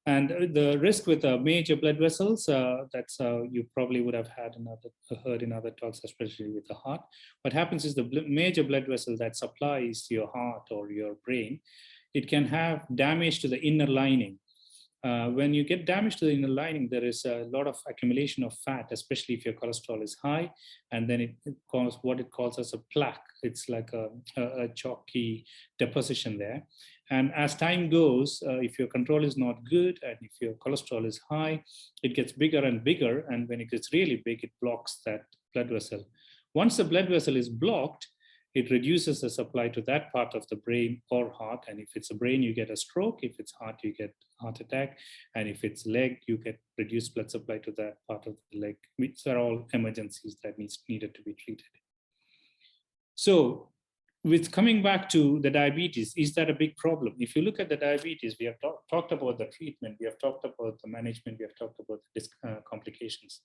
And the risk with major blood vessels, that's you probably would have heard in other talks, especially with the heart. What happens is the major blood vessel that supplies your heart or your brain, it can have damage to the inner lining. When you get damage to the inner lining, there is a lot of accumulation of fat, especially if your cholesterol is high, and then it causes what it calls as a plaque. It's like a chalky deposition there. And as time goes, if your control is not good and if your cholesterol is high, it gets bigger and bigger. And when it gets really big, it blocks that blood vessel. Once the blood vessel is blocked, it reduces the supply to that part of the brain or heart. And if it's a brain, you get a stroke. If it's heart, you get heart attack. And if it's leg, you get reduced blood supply to that part of the leg, which are all emergencies that needed to be treated. So with coming back to the diabetes, is that a big problem? If you look at the diabetes, we have talked about the treatment, we have talked about the management, we have talked about the complications.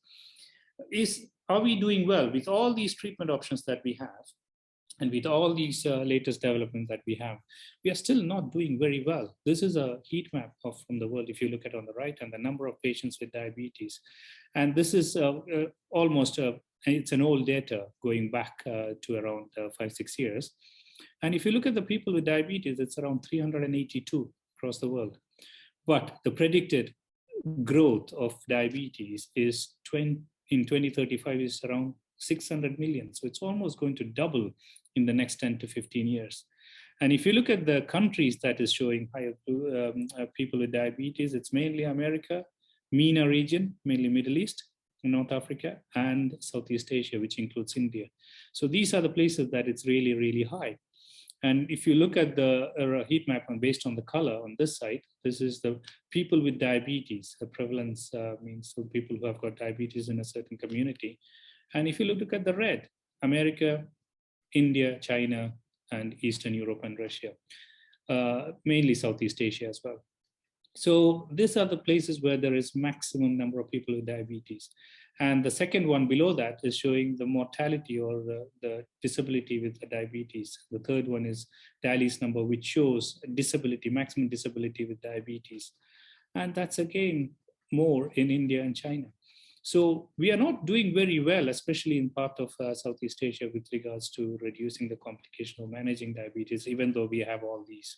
Are we doing well with all these treatment options that we have? And with all these latest developments that we have, we are still not doing very well. This is a heat map from the world, if you look at on the right, and the number of patients with diabetes. And this is almost, it's an old data going back to around 5-6 years. And if you look at the people with diabetes, it's around 382 across the world. But the predicted growth of diabetes is in 2035 is around 600 million. So it's almost going to double in the next 10 to 15 years. And if you look at the countries that is showing higher people with diabetes, it's mainly America, MENA region, mainly Middle East, North Africa, and Southeast Asia, which includes India. So these are the places that it's really, really high. And if you look at the heat map based on the color on this side, this is the people with diabetes. The prevalence means the people who have got diabetes in a certain community. And if you look at the red, America, India, China, and Eastern Europe and Russia, mainly Southeast Asia as well. So these are the places where there is maximum number of people with diabetes. And the second one below that is showing the mortality or the disability with the diabetes. The third one is Daly's number, which shows disability, maximum disability with diabetes. And that's again more in India and China. So we are not doing very well, especially in part of Southeast Asia with regards to reducing the complication of managing diabetes, even though we have all these.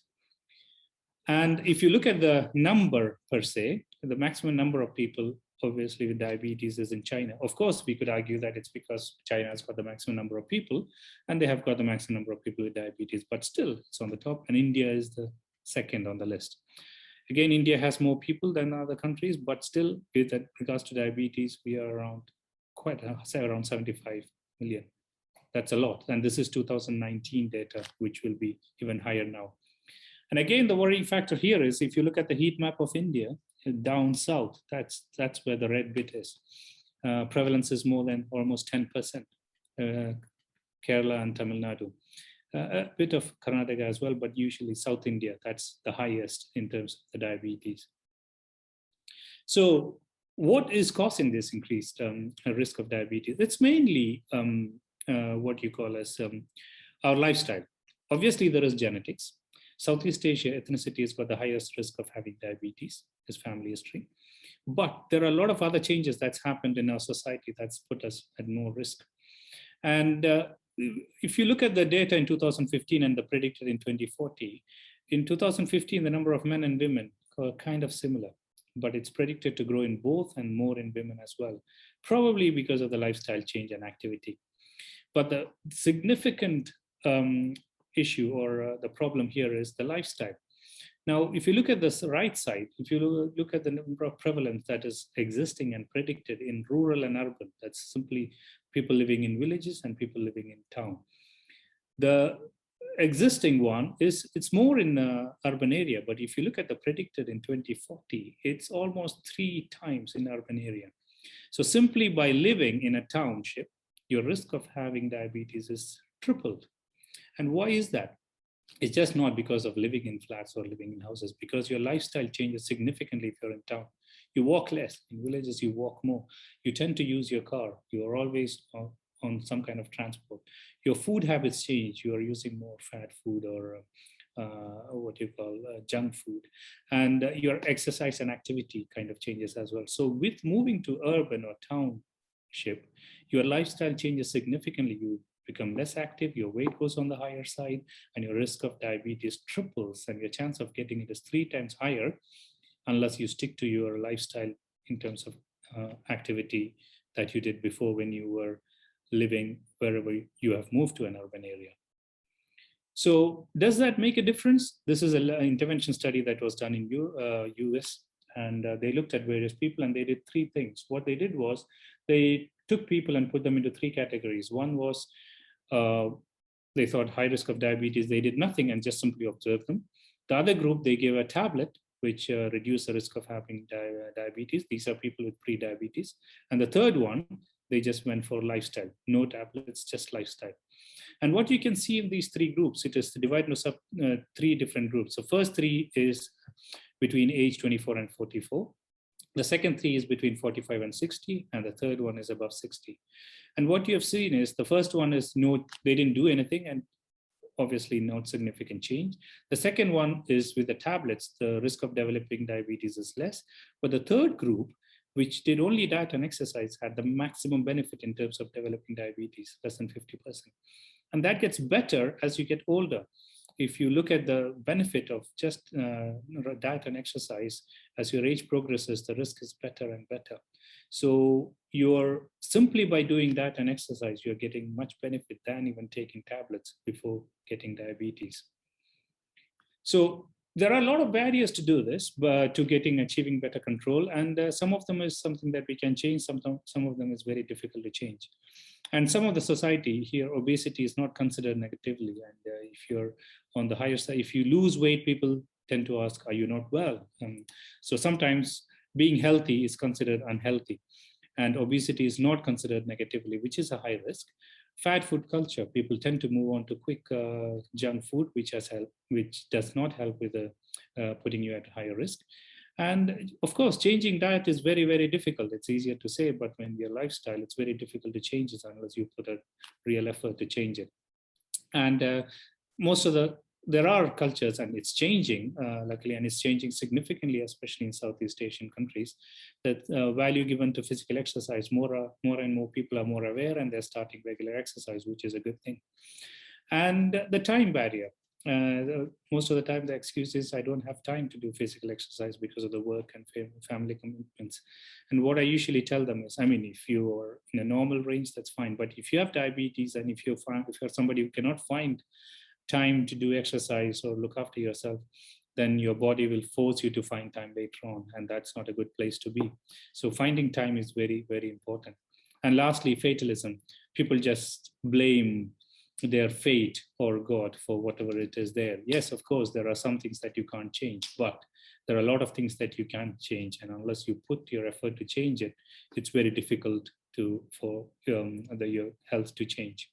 And if you look at the number per se, the maximum number of people obviously with diabetes is in China. Of course, we could argue that it's because China has got the maximum number of people and they have got the maximum number of people with diabetes, but still it's on the top, and India is the second on the list. Again, India has more people than other countries, but still with regards to diabetes, we are around around 75 million. That's a lot. And this is 2019 data, which will be even higher now. And again, the worrying factor here is if you look at the heat map of India, down south, that's where the red bit is. Prevalence is more than almost 10%. Kerala and Tamil Nadu. A bit of Karnataka as well, but usually South India, that's the highest in terms of the diabetes. So what is causing this increased risk of diabetes? It's mainly what you call as our lifestyle. Obviously, there is genetics. Southeast Asia ethnicity has got the highest risk of having diabetes, is family history. But there are a lot of other changes that's happened in our society that's put us at more risk. And if you look at the data in 2015 and the predicted in 2040, in 2015, the number of men and women are kind of similar, but it's predicted to grow in both and more in women as well, probably because of the lifestyle change and activity. But the significant issue or the problem here is the lifestyle. Now, if you look at this right side, if you look at the number of prevalence that is existing and predicted in rural and urban, that's simply people living in villages and people living in town. The existing one it's more in urban area, but if you look at the predicted in 2040, it's almost 3 times in urban area. So simply by living in a township, your risk of having diabetes is tripled. And why is that? It's just not because of living in flats or living in houses, because your lifestyle changes significantly if you're in town. You walk less. In villages, you walk more. You tend to use your car. You are always on some kind of transport. Your food habits change. You are using more fat food or what you call junk food. And your exercise and activity kind of changes as well. So with moving to urban or township, your lifestyle changes significantly. You become less active, your weight goes on the higher side, and your risk of diabetes triples, and your chance of getting it is 3 times higher unless you stick to your lifestyle in terms of activity that you did before when you were living wherever you have moved to an urban area. So does that make a difference? This is an intervention study that was done in US, and they looked at various people and they did 3 things. What they did was they took people and put them into 3 categories. One was they thought high risk of diabetes, they did nothing and just simply observed them. The other group, they gave a tablet which reduced the risk of having diabetes. These are people with pre-diabetes. And the third one, they just went for lifestyle, no tablets, just lifestyle. And what you can see in these three groups, it is divided into three different groups. The first three is between age 24 and 44. The second three is between 45 and 60, and the third one is above 60. And what you have seen is the first one is no, they didn't do anything, and obviously not significant change. The second one is with the tablets, the risk of developing diabetes is less. But the third group, which did only diet and exercise, had the maximum benefit in terms of developing diabetes, less than 50%. And that gets better as you get older. If you look at the benefit of just diet and exercise, as your age progresses, the risk is better and better. So you're simply by doing that and exercise, you're getting much benefit than even taking tablets before getting diabetes. So there are a lot of barriers to do this, but to achieving better control. And some of them is something that we can change. Some of them is very difficult to change. And some of the society here, obesity is not considered negatively. And if you're on the higher side, if you lose weight, people tend to ask, are you not well? So sometimes being healthy is considered unhealthy. And obesity is not considered negatively, which is a high risk. Fat food culture, people tend to move on to quick junk food, which does not help with putting you at higher risk. And of course, changing diet is very, very difficult. It's easier to say, but when your lifestyle, it's very difficult to change it unless you put a real effort to change it. And there are cultures, and it's changing, luckily, and it's changing significantly, especially in Southeast Asian countries, that value given to physical exercise, more and more people are more aware, and they're starting regular exercise, which is a good thing. And the time barrier. Most of the time, the excuse is I don't have time to do physical exercise because of the work and family commitments. And what I usually tell them is, I mean, if you are in a normal range, that's fine. But if you have diabetes, and if you're somebody who cannot find time to do exercise or look after yourself, then your body will force you to find time later on, and that's not a good place to be. So finding time is very, very important. And lastly, fatalism. People just blame their fate or God for whatever it is there. Yes, of course, there are some things that you can't change, but there are a lot of things that you can change. And unless you put your effort to change it, it's very difficult for your health to change.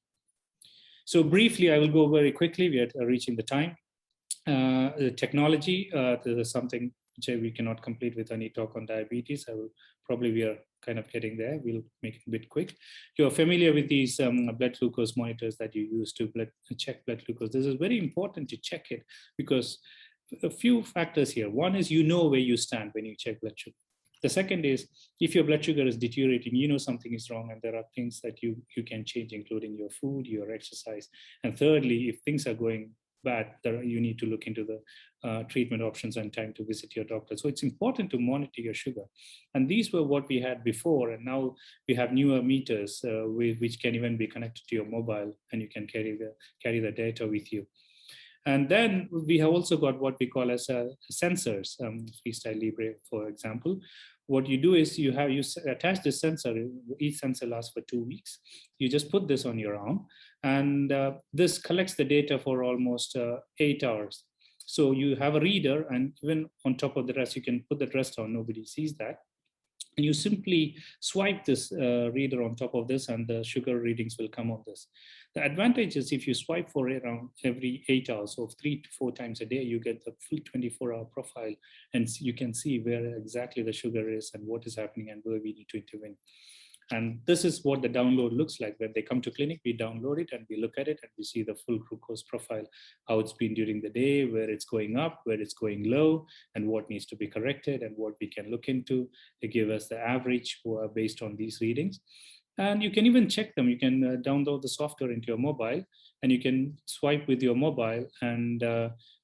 So briefly, I will go very quickly. We are reaching the time. The technology, this is something which we cannot complete with any talk on diabetes. We are kind of getting there. We'll make it a bit quick. You're familiar with these blood glucose monitors that you use to check blood glucose. This is very important to check it because a few factors here. One is you know where you stand when you check blood sugar. The second is if your blood sugar is deteriorating, you know something is wrong, and there are things that you can change, including your food, your exercise. And thirdly, if things are going bad, you need to look into the treatment options and time to visit your doctor. So it's important to monitor your sugar. And these were what we had before, and now we have newer meters which can even be connected to your mobile, and you can carry the data with you. And then we have also got what we call as sensors, Freestyle Libre, for example. What you do is you attach the sensor. Each sensor lasts for 2 weeks. You just put this on your arm, and this collects the data for almost 8 hours. So you have a reader, and even on top of the rest, you can put the rest on. Nobody sees that. And you simply swipe this reader on top of this, and the sugar readings will come on this. The advantage is if you swipe for around every 8 hours, so 3 to 4 times a day, you get the full 24-hour profile, and you can see where exactly the sugar is and what is happening and where we need to intervene. And this is what the download looks like. When they come to clinic, we download it and we look at it and we see the full glucose profile, how it's been during the day, where it's going up, where it's going low, and what needs to be corrected and what we can look into to give us the average based on these readings. And you can even check them. You can download the software into your mobile, and you can swipe with your mobile and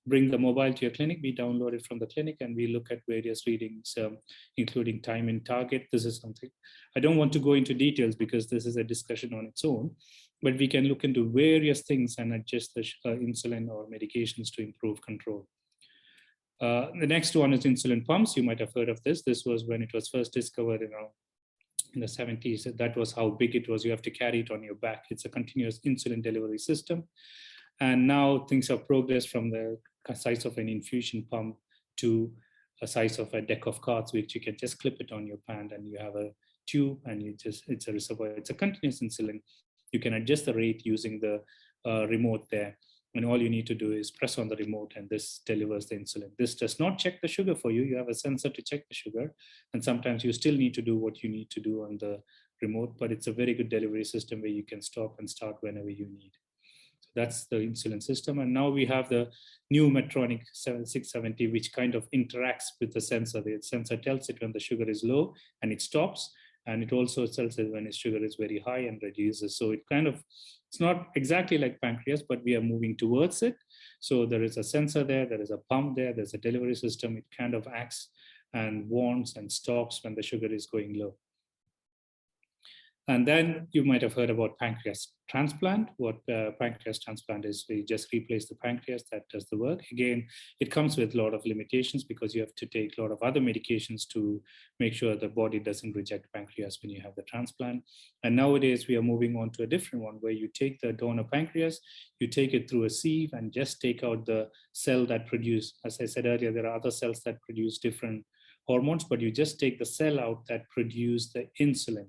bring the mobile to your clinic. We download it from the clinic, and we look at various readings, including time in target. This is something I don't want to go into details because this is a discussion on its own, but we can look into various things and adjust the insulin or medications to improve control. The next one is insulin pumps. You might have heard of this. This was when it was first discovered in the 70s. That was how big it was. You have to carry it on your back. It's a continuous insulin delivery system. And now things have progressed from the size of an infusion pump to a size of a deck of cards, which you can just clip it on your pant and you have a tube and it's a reservoir. It's a continuous insulin. You can adjust the rate using the remote there. And all you need to do is press on the remote and this delivers the insulin. This does not check the sugar for you. You have a sensor to check the sugar. And sometimes you still need to do what you need to do on the remote, but it's a very good delivery system where you can stop and start whenever you need. So that's the insulin system. And now we have the new Medtronic 670, which kind of interacts with the sensor. The sensor tells it when the sugar is low and it stops. And it also tells it when its sugar is very high and reduces. So it kind of, it's not exactly like pancreas, but we are moving towards it. So there is a sensor there is a pump there, there's a delivery system. It kind of acts and warns and stops when the sugar is going low. And then you might have heard about pancreas transplant. What pancreas transplant is, we just replace the pancreas that does the work. Again, it comes with a lot of limitations because you have to take a lot of other medications to make sure the body doesn't reject pancreas when you have the transplant. And nowadays we are moving on to a different one where you take the donor pancreas, you take it through a sieve and just take out the cell that produce, as I said earlier, there are other cells that produce different hormones, but you just take the cell out that produce the insulin.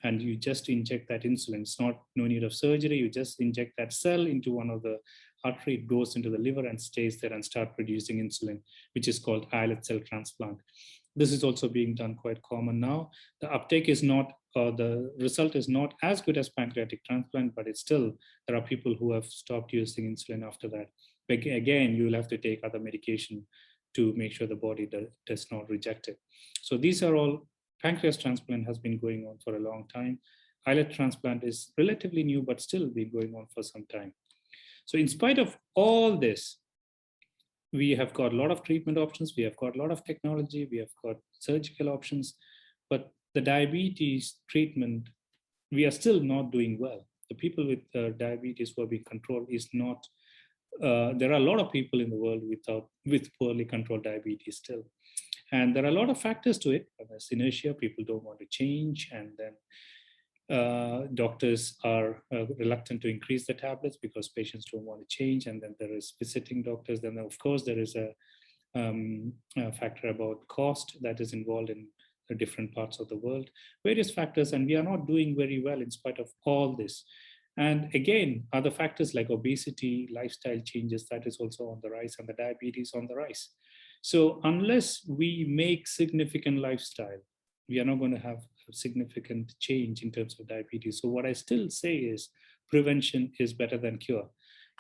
And you just inject that insulin. It's no need of surgery. You just inject that cell into one of the artery, it goes into the liver and stays there and start producing insulin, which is called islet cell transplant. This is also being done quite common now. The uptake is not, the result is not as good as pancreatic transplant, but it's still, there are people who have stopped using insulin after that. But again, you will have to take other medication to make sure the body does not reject it. So these are all. Pancreas transplant has been going on for a long time. Islet transplant is relatively new, but still been going on for some time. So in spite of all this, we have got a lot of treatment options. We have got a lot of technology. We have got surgical options, but the diabetes treatment, we are still not doing well. The people with diabetes who are being controlled is not, there are a lot of people in the world with poorly controlled diabetes still. And there are a lot of factors to it. There's inertia, people don't want to change, and then doctors are reluctant to increase the tablets because patients don't want to change, and then there is visiting doctors. Then of course there is a factor about cost that is involved in the different parts of the world, various factors, and we are not doing very well in spite of all this. And again, other factors like obesity, lifestyle changes, that is also on the rise, and the diabetes on the rise. So unless we make significant lifestyle, we are not going to have a significant change in terms of diabetes. So what I still say is prevention is better than cure.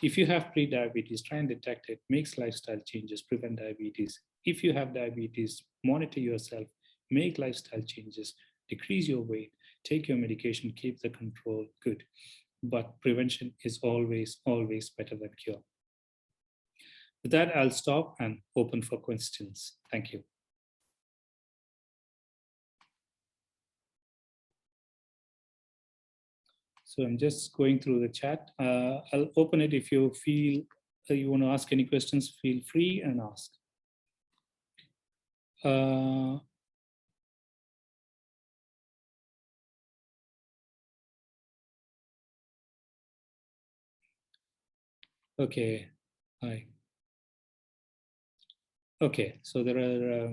If you have pre-diabetes, try and detect it, make lifestyle changes, prevent diabetes. If you have diabetes, monitor yourself, make lifestyle changes, decrease your weight, take your medication, keep the control good. But prevention is always, always better than cure. With that, I'll stop and open for questions. Thank you. So I'm just going through the chat. I'll open it. If you feel you want to ask any questions, feel free and ask. Okay, hi. Okay, so there are,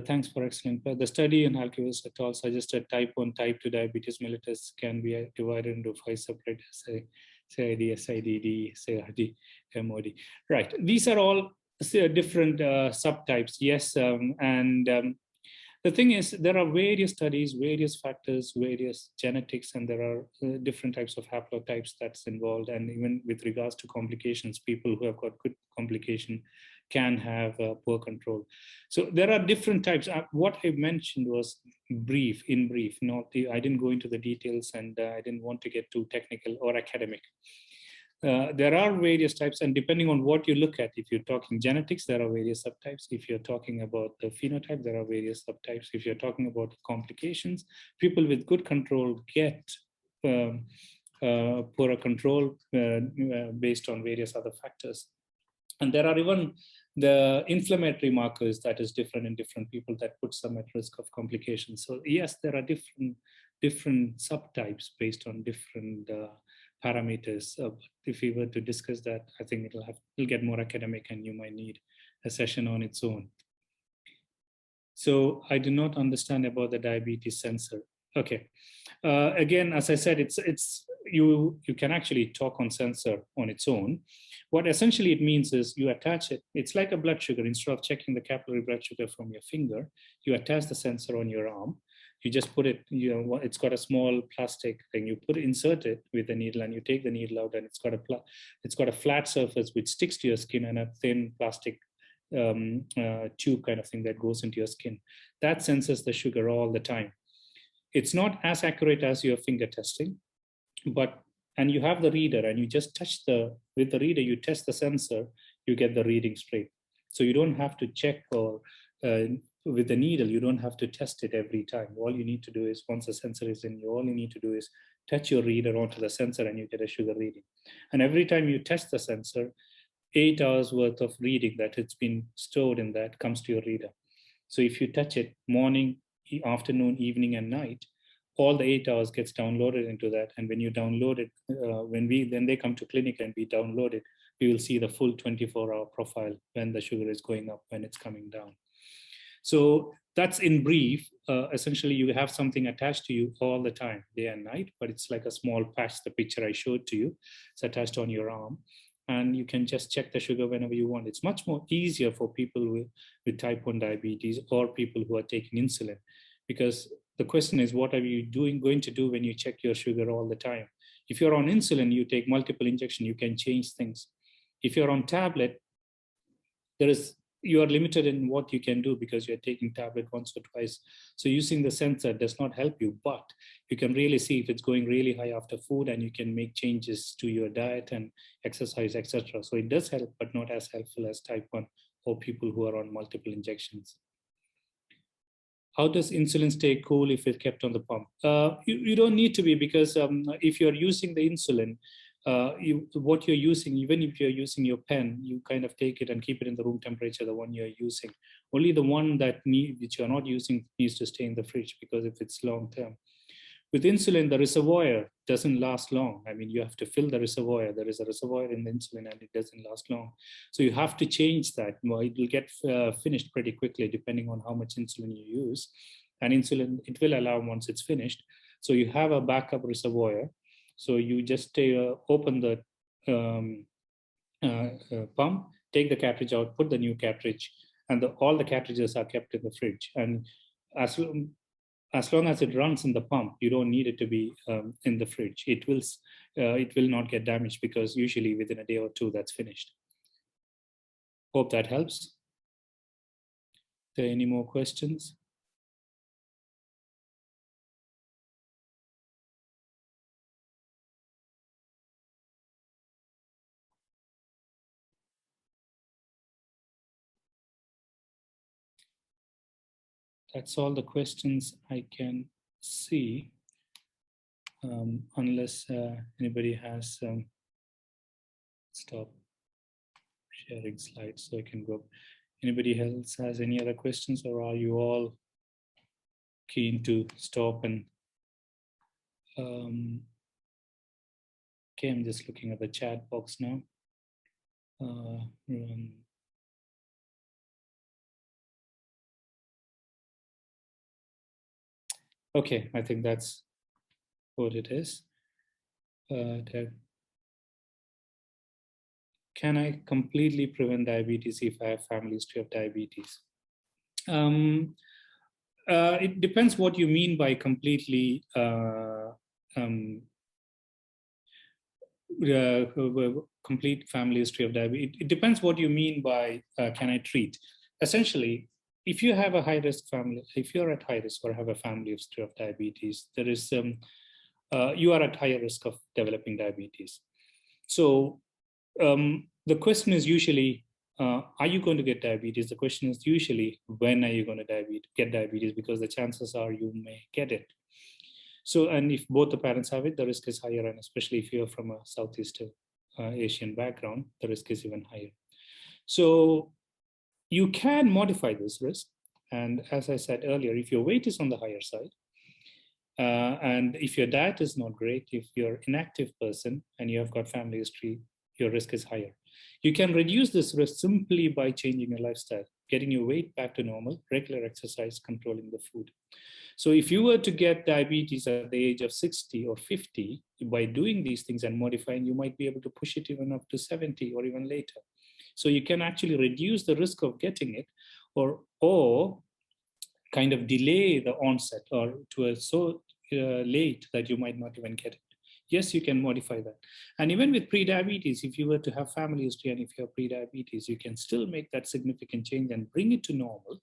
thanks for excellent. The study in Halkiewicz et al. Suggested type 1, type 2 diabetes mellitus can be divided into 5 separate SID, SIDD, SIRD, MOD. Right, these are all different subtypes, yes, the thing is, there are various studies, various factors, various genetics, and there are different types of haplotypes that's involved. And even with regards to complications, people who have got good complication can have poor control. So there are different types. What I mentioned was in brief, I didn't go into the details, and I didn't want to get too technical or academic. There are various types, and depending on what you look at, if you're talking genetics, there are various subtypes. If you're talking about the phenotype, there are various subtypes. If you're talking about complications, people with good control get poorer control based on various other factors. And there are even the inflammatory markers that is different in different people that puts them at risk of complications. So yes, there are different subtypes based on different parameters. If we were to discuss that, I think it'll get more academic and you might need a session on its own. So I do not understand about the diabetes sensor. Okay. Again, as I said, you can actually talk on sensor on its own. What essentially it means is you attach it. It's like a blood sugar. Instead of checking the capillary blood sugar from your finger, you attach the sensor on your arm. You just put it, it's got a small plastic thing. You insert it with the needle, and you take the needle out, and it's got a flat surface which sticks to your skin, and a thin plastic tube kind of thing that goes into your skin. That senses the sugar all the time. It's not as accurate as your finger testing, and you have the reader, and you just with the reader, you test the sensor, you get the reading straight. So you don't have to check, or with the needle, you don't have to test it every time. All you need to do is, once the sensor is in, all you need to do is touch your reader onto the sensor, and you get a sugar reading. And every time you test the sensor, 8 hours worth of reading that it's been stored in that comes to your reader. So if you touch it morning, afternoon, evening, and night, all the 8 hours gets downloaded into that. And when you download it, when they come to clinic and we download it, we will see the full 24-hour profile, when the sugar is going up, when it's coming down. So that's in brief. Essentially, you have something attached to you all the time, day and night, but it's like a small patch, the picture I showed to you. It's attached on your arm, and you can just check the sugar whenever you want. It's much more easier for people with type 1 diabetes, or people who are taking insulin, because the question is, what are you going to do when you check your sugar all the time? If you're on insulin, you take multiple injections, you can change things. If you're on tablet, you are limited in what you can do, because you're taking tablet once or twice. So using the sensor does not help you, but you can really see if it's going really high after food, and you can make changes to your diet and exercise, etc. So it does help, but not as helpful as type 1 or people who are on multiple injections. How does insulin stay cool if it's kept on the pump? You don't need to be, because if you're using the insulin, what you're using, even if you're using your pen, you kind of take it and keep it in the room temperature, the one you're using. Only the one which you're not using needs to stay in the fridge, because if it's long term. With insulin, the reservoir doesn't last long. I mean, you have to fill the reservoir. There is a reservoir in the insulin, and it doesn't last long. So you have to change that. Well, it will get finished pretty quickly, depending on how much insulin you use. And insulin, it will allow once it's finished. So you have a backup reservoir. So you just open the pump, take the cartridge out, put the new cartridge, and all the cartridges are kept in the fridge. And as long as it runs in the pump, you don't need it to be in the fridge. It will not get damaged, because usually within a day or two, that's finished. Hope that helps. Are there any more questions? That's all the questions I can see, unless anybody has stop sharing slides so I can go. Anybody else has any other questions, or are you all keen to stop and okay, I'm just looking at the chat box now. Okay, I think that's what it is. Can I completely prevent diabetes if I have family history of diabetes? It depends what you mean by completely complete family history of diabetes. It depends what you mean by can I treat. Essentially, if you have a high-risk family, if you're at high risk or have a family history of diabetes, there is you are at higher risk of developing diabetes. So the question is usually, are you going to get diabetes? The question is usually, when are you going to get diabetes? Because the chances are you may get it. So, and if both the parents have it, the risk is higher. And especially if you're from a Southeast Asian background, the risk is even higher. So you can modify this risk. And as I said earlier, if your weight is on the higher side, And if your diet is not great, if you're an inactive person and you have got family history, your risk is higher. You can reduce this risk simply by changing your lifestyle, getting your weight back to normal, regular exercise, controlling the food. So if you were to get diabetes at the age of 60 or 50, by doing these things and modifying, you might be able to push it even up to 70 or even later. So you can actually reduce the risk of getting it, or kind of delay the onset or to a so late that you might not even get it. Yes, you can modify that. And even with pre-diabetes, if you were to have family history and if you have pre-diabetes, you can still make that significant change and bring it to normal.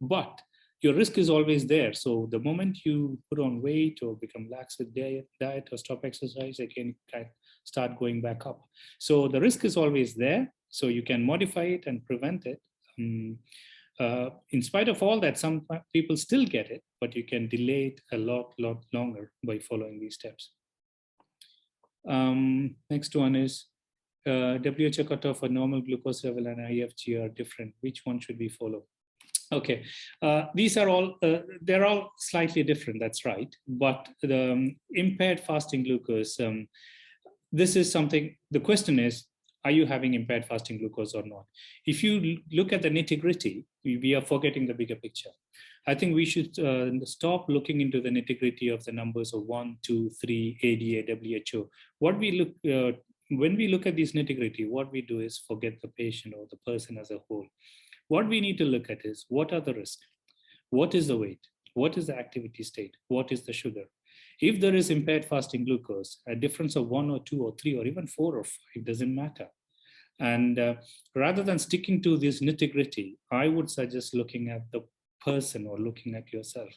But your risk is always there. So the moment you put on weight or become lax with diet or stop exercise, again, can start going back up. So the risk is always there. So you can modify it and prevent it. In spite of all that, some people still get it, but you can delay it a lot longer by following these steps. Next one is WHO cutoff for normal glucose level and IFG are different. Which one should we follow? Okay, these are all, they're all slightly different, that's right. But the impaired fasting glucose, this is something, the question is, are you having impaired fasting glucose or not? If you look at the nitty-gritty, we are forgetting the bigger picture. I think we should stop looking into the nitty-gritty of the numbers of 1, 2, 3, ADA, WHO. What we look, when we look at these nitty-gritty, what we do is forget the patient or the person as a whole. What we need to look at is, what are the risks? What is the weight? What is the activity state? What is the sugar? If there is impaired fasting glucose, a difference of 1 or 2 or 3 or even 4 or 5 doesn't matter. And rather than sticking to this nitty-gritty, I would suggest looking at the person or looking at yourself.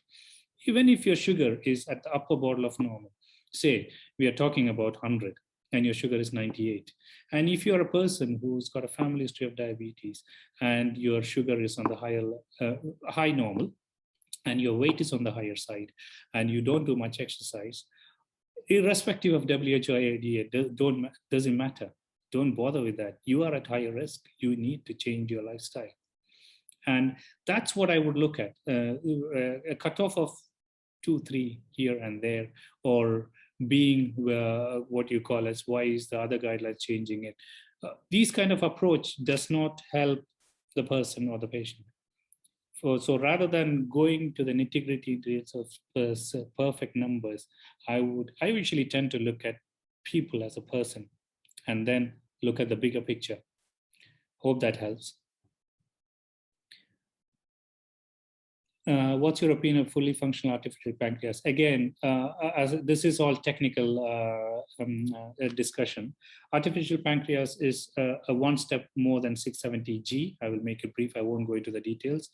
Even if your sugar is at the upper border of normal, say we are talking about 100 and your sugar is 98. And if you're a person who's got a family history of diabetes and your sugar is on the high normal, and your weight is on the higher side, and you don't do much exercise, irrespective of WHO or ADA, doesn't matter. Don't bother with that. You are at higher risk. You need to change your lifestyle. And that's what I would look at. A cutoff of 2, 3 here and there, or being what you call as, why is the other guidelines changing it? These kind of approach does not help the person or the patient. So rather than going to the nitty-gritty details of perfect numbers, I usually tend to look at people as a person and then look at the bigger picture. Hope that helps. What's your opinion of fully functional artificial pancreas? Again, as this is all technical discussion. Artificial pancreas is a one step more than 670G. I will make it brief. I won't go into the details.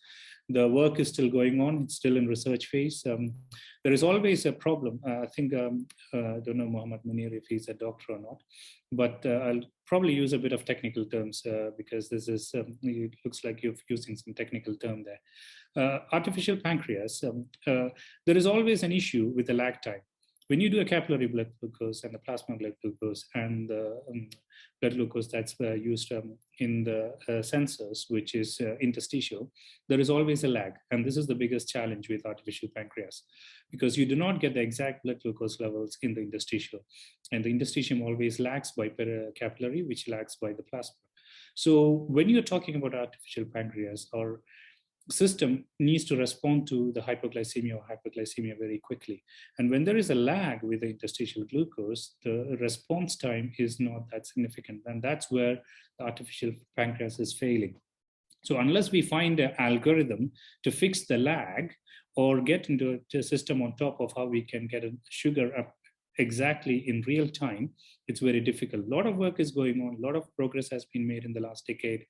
The work is still going on. It's still in research phase. There is always a problem. I think, I don't know Mohammed Munir if he's a doctor or not, but I'll probably use a bit of technical terms because this is, it looks like you're using some technical term there. Artificial pancreas, there is always an issue with the lag time. When you do a capillary blood glucose and the plasma blood glucose and the blood glucose that's used in the sensors, which is interstitial, there is always a lag. And this is the biggest challenge with artificial pancreas, because you do not get the exact blood glucose levels in the interstitial. And the interstitium always lags by capillary, which lags by the plasma. So when you're talking about artificial pancreas, our system needs to respond to the hypoglycemia or hyperglycemia very quickly. And when there is a lag with the interstitial glucose, the response time is not that significant. And that's where the artificial pancreas is failing. So unless we find an algorithm to fix the lag or get into a system on top of how we can get a sugar up exactly in real time, it's very difficult. A lot of work is going on. A lot of progress has been made in the last decade.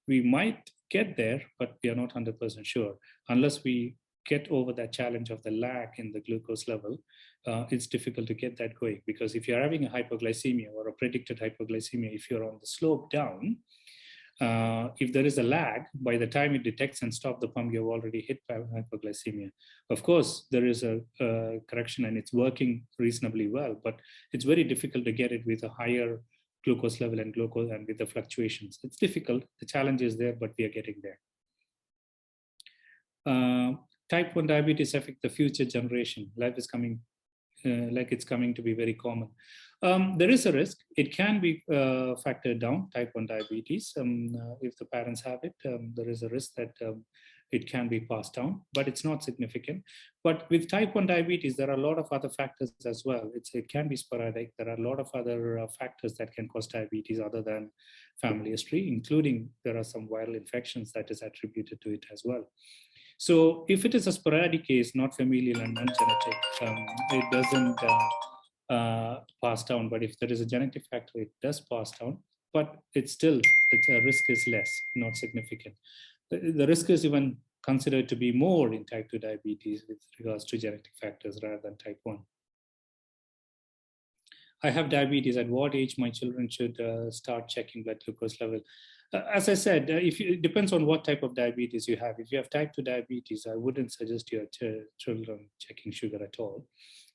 We might get there, but we are not 100% sure. Unless we get over that challenge of the lag in the glucose level, it's difficult to get that going. Because if you're having a hypoglycemia or a predicted hypoglycemia, if you're on the slope down, if there is a lag, by the time it detects and stops the pump, you've already hit hypoglycemia. Of course, there is a correction and it's working reasonably well, but it's very difficult to get it with a higher glucose level and glucose and with the fluctuations. It's difficult. The challenge is there, but we are getting there. type 1 diabetes affect the future generation? Life is coming, like it's coming to be very common. There is a risk. It can be factored down, type 1 diabetes. If the parents have it, there is a risk that it can be passed down, but it's not significant. But with type 1 diabetes, there are a lot of other factors as well. It can be sporadic. There are a lot of other factors that can cause diabetes other than family history, including there are some viral infections that is attributed to it as well. So if it is a sporadic case, not familial and non-genetic, it doesn't pass down. But if there is a genetic factor, it does pass down. But it's still, the risk is less, not significant. The risk is even considered to be more in type 2 diabetes with regards to genetic factors rather than type 1. I have diabetes. At what age my children should start checking blood glucose level? As I said, it depends on what type of diabetes you have. If you have type 2 diabetes, I wouldn't suggest your children checking sugar at all.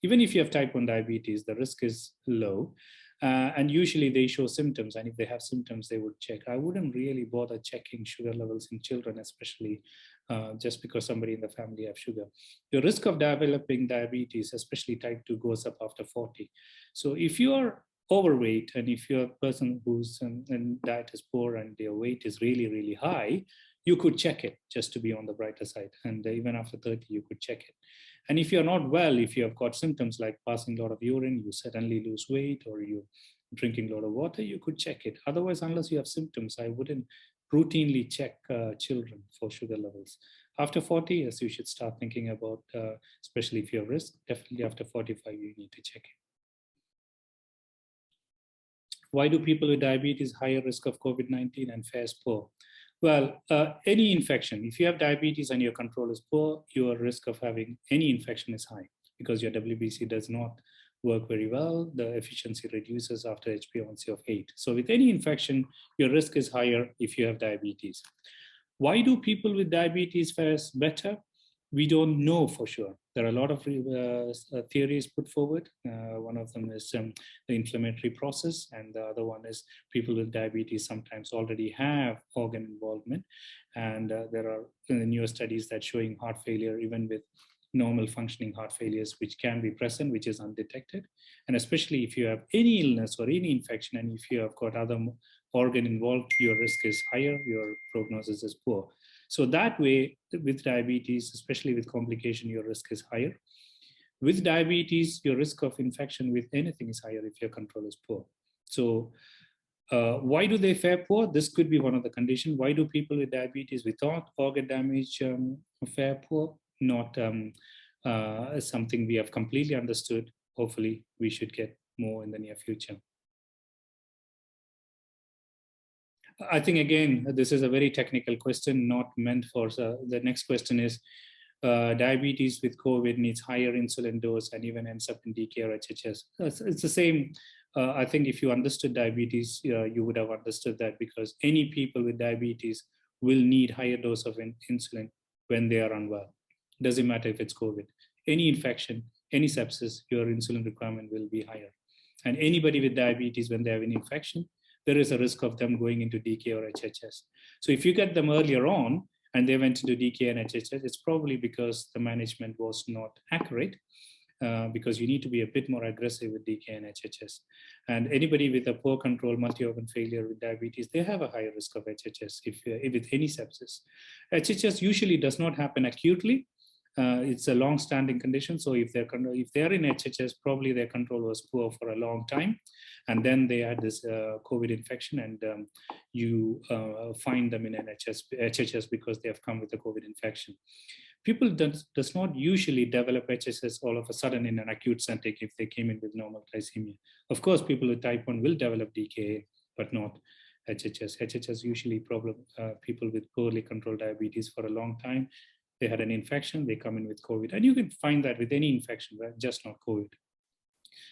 Even if you have type 1 diabetes, the risk is low. And usually they show symptoms. And if they have symptoms, they would check. I wouldn't really bother checking sugar levels in children, especially just because somebody in the family have sugar. Your risk of developing diabetes, especially type 2, goes up after 40. So if you are overweight and if you're a person whose diet is poor and their weight is really, really high, you could check it just to be on the brighter side. And even after 30, you could check it. And if you're not well, if you have got symptoms like passing a lot of urine, you suddenly lose weight, or you're drinking a lot of water, you could check it. Otherwise, unless you have symptoms, I wouldn't routinely check children for sugar levels. After 40 years, you should start thinking about, especially if you're risk, definitely after 45, you need to check it. Why do people with diabetes higher risk of COVID-19 and fares poor? Well, any infection, if you have diabetes and your control is poor, your risk of having any infection is high because your WBC does not work very well. The efficiency reduces after HbA1c of 8. So with any infection, your risk is higher if you have diabetes. Why do people with diabetes fare better? We don't know for sure. There are a lot of theories put forward. One of them is the inflammatory process, and the other one is people with diabetes sometimes already have organ involvement. And there are newer studies that showing heart failure even with normal functioning heart failures, which can be present, which is undetected. And especially if you have any illness or any infection, and if you have got other organ involved, your risk is higher, your prognosis is poor. So that way, with diabetes, especially with complication, your risk is higher. With diabetes, your risk of infection with anything is higher if your control is poor. So why do they fare poor? This could be one of the conditions. Why do people with diabetes without organ damage fare poor? Not something we have completely understood. Hopefully, we should get more in the near future. I think, again, this is a very technical question, not meant for, the next question is, diabetes with COVID needs higher insulin dose and even ends up in DK or HHS. It's the same. I think if you understood diabetes, you would have understood that, because any people with diabetes will need higher dose of insulin when they are unwell. Doesn't matter if it's COVID. Any infection, any sepsis, your insulin requirement will be higher. And anybody with diabetes, when they have an infection, there is a risk of them going into DK or HHS. So if you get them earlier on and they went into DK and HHS, it's probably because the management was not accurate, because you need to be a bit more aggressive with DK and HHS. And anybody with a poor control, multi-organ failure with diabetes, they have a higher risk of HHS if with any sepsis. HHS usually does not happen acutely. It's a long-standing condition. So if they're in HHS, probably their control was poor for a long time, and then they had this COVID infection, and you find them in HHS because they have come with a COVID infection. People does not usually develop HHS all of a sudden in an acute setting if they came in with normal glycemia. Of course, people with type 1 will develop DKA, but not HHS. HHS usually people with poorly controlled diabetes for a long time. They had an infection, they come in with COVID. And you can find that with any infection, right? Just not COVID.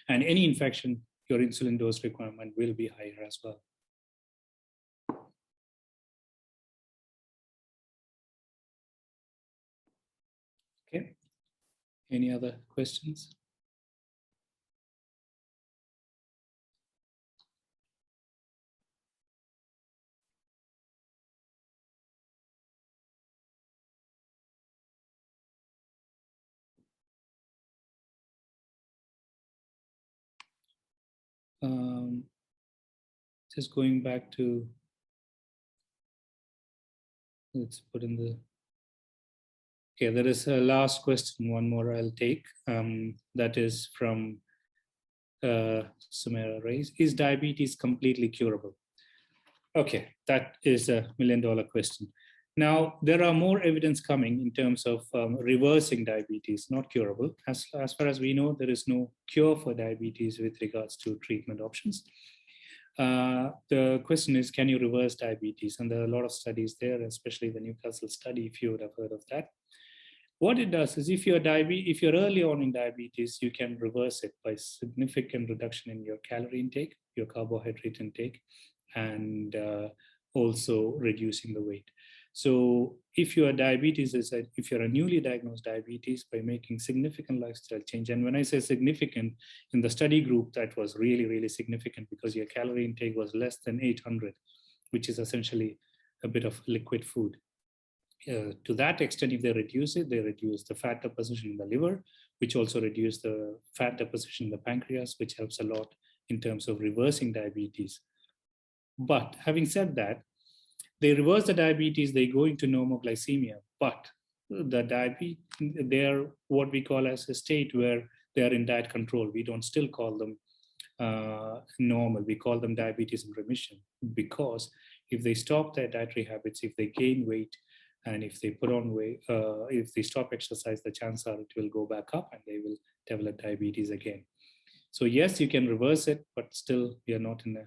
And any infection, your insulin dose requirement will be higher as well. Okay. Any other questions? Just going back to, let's put in the, okay, there is a last question, one more I'll take. That is from Sumera Reis. Is diabetes completely curable? Okay, that is a $1 million question. Now, there are more evidence coming in terms of reversing diabetes, not curable. As far as we know, there is no cure for diabetes with regards to treatment options. The question is, can you reverse diabetes? And there are a lot of studies there, especially the Newcastle study, if you would have heard of that. What it does is, if you're early on in diabetes, you can reverse it by significant reduction in your calorie intake, your carbohydrate intake, and also reducing the weight. So if you are diabetes, if you're a newly diagnosed diabetes, by making significant lifestyle change, and when I say significant, in the study group, that was really, really significant, because your calorie intake was less than 800, which is essentially a bit of liquid food. To that extent, if they reduce it, they reduce the fat deposition in the liver, which also reduce the fat deposition in the pancreas, which helps a lot in terms of reversing diabetes. But having said that, they reverse the diabetes, they go into normoglycemia, but the diabetes, they're what we call as a state where they are in diet control. We don't still call them normal, we call them diabetes in remission, because if they stop their dietary habits, if they gain weight, and if they put on weight, if they stop exercise, the chances are it will go back up and they will develop diabetes again. So yes, you can reverse it, but still we are not in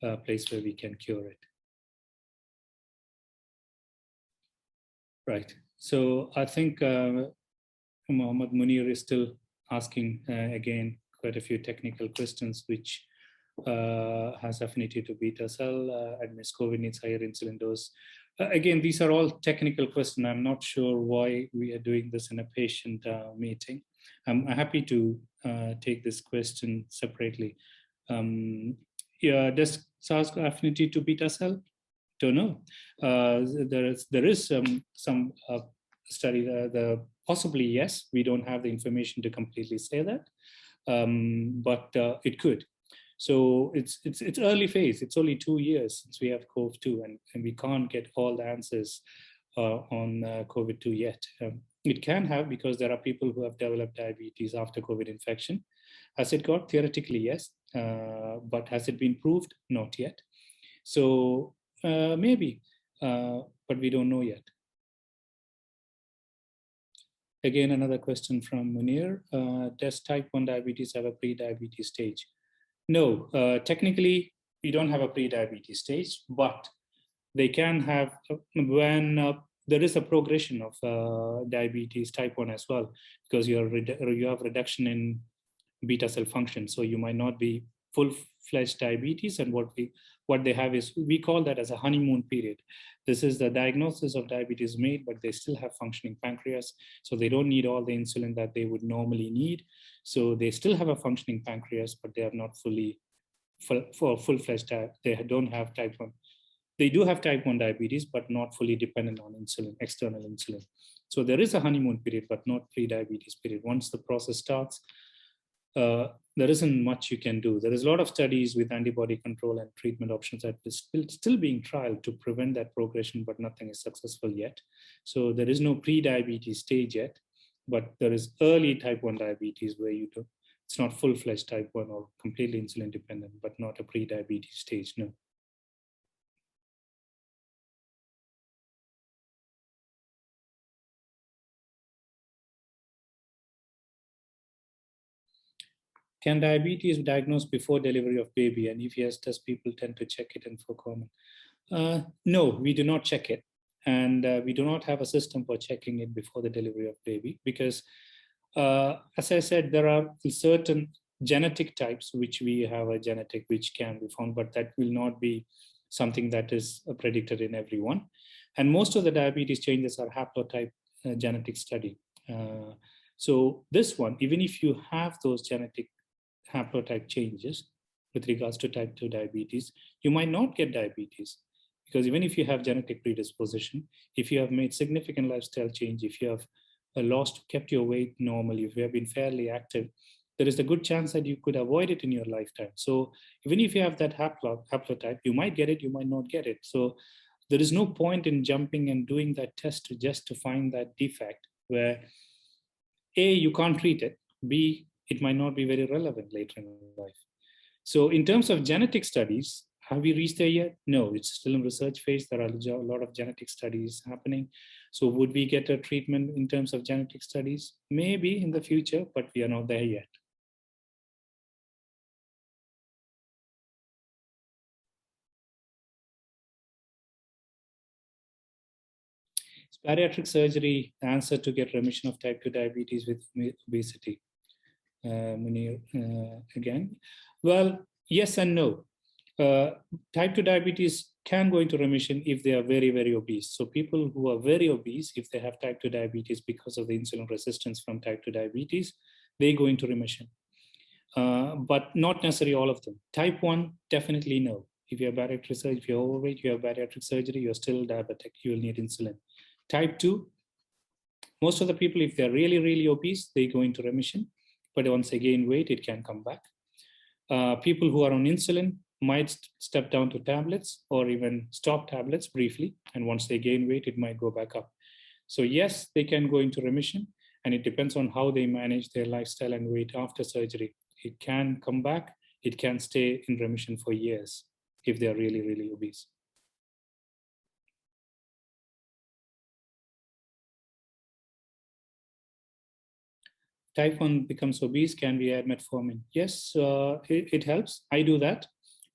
a place where we can cure it. Right. So I think Mohammed Munir is still asking again quite a few technical questions, which has affinity to beta cell, admits COVID, needs higher insulin dose. Again, these are all technical questions. I'm not sure why we are doing this in a patient meeting. I'm happy to take this question separately. Yeah, does SARS have affinity to beta cell? Don't know. There is some study that possibly yes. We don't have the information to completely say that, but it could. So it's early phase. It's only 2 years since we have COVID-2, and we can't get all the answers on COVID-2 yet. It can have, because there are people who have developed diabetes after COVID infection. Has it got? Theoretically, yes. But has it been proved? Not yet. So maybe, but we don't know yet. Again, another question from Munir. Does type 1 diabetes have a pre-diabetes stage? No, technically, we don't have a pre-diabetes stage, but they can have when there is a progression of diabetes type 1 as well, because you have reduction in beta cell function. So you might not be full-fledged diabetes, and what they have is, we call that as a honeymoon period. This is the diagnosis of diabetes made, but they still have functioning pancreas, so they don't need all the insulin that they would normally need. So they still have a functioning pancreas, but they are not fully full-fledged. They don't have type 1. They do have type 1 diabetes, but not fully dependent on insulin, external insulin. So there is a honeymoon period, but not pre-diabetes period. Once the process starts, there isn't much you can do. There is a lot of studies with antibody control and treatment options that is still being trialed to prevent that progression, but nothing is successful yet. So there is no pre-diabetes stage yet, but there is early type 1 diabetes where it's not full-fledged type 1 or completely insulin dependent, but not a pre-diabetes stage, no. Can diabetes be diagnosed before delivery of baby? And if yes, does people tend to check it and for common? No, we do not check it. And we do not have a system for checking it before the delivery of baby, because as I said, there are certain genetic types which we have a genetic which can be found, but that will not be something that is predicted in everyone. And most of the diabetes changes are haplotype genetic study. So this one, even if you have those genetic haplotype changes with regards to type 2 diabetes, you might not get diabetes, because even if you have genetic predisposition, if you have made significant lifestyle change, if you have kept your weight normal, if you have been fairly active, there is a good chance that you could avoid it in your lifetime. So even if you have that haplotype, you might get it, you might not get it. So there is no point in jumping and doing that test just to find that defect where A, you can't treat it, B, it might not be very relevant later in life. So in terms of genetic studies, have we reached there yet? No, it's still in research phase. There are a lot of genetic studies happening. So would we get a treatment in terms of genetic studies? Maybe in the future, but we are not there yet. Bariatric surgery, the answer to get remission of type 2 diabetes with obesity. Munir, again. Well, yes and no. Type 2 diabetes can go into remission if they are very, very obese. So people who are very obese, if they have type 2 diabetes because of the insulin resistance from type 2 diabetes, they go into remission. But not necessarily all of them. Type 1, definitely no. If you have bariatric surgery, if you're overweight, you have bariatric surgery, you're still diabetic, you will need insulin. Type 2, most of the people, if they're really, really obese, they go into remission. But once they gain weight, it can come back. People who are on insulin might step down to tablets or even stop tablets briefly. And once they gain weight, it might go back up. So yes, they can go into remission, and it depends on how they manage their lifestyle and weight after surgery. It can come back. It can stay in remission for years if they're really, really obese. Type 1 becomes obese, can we add metformin? Yes, it helps. I do that.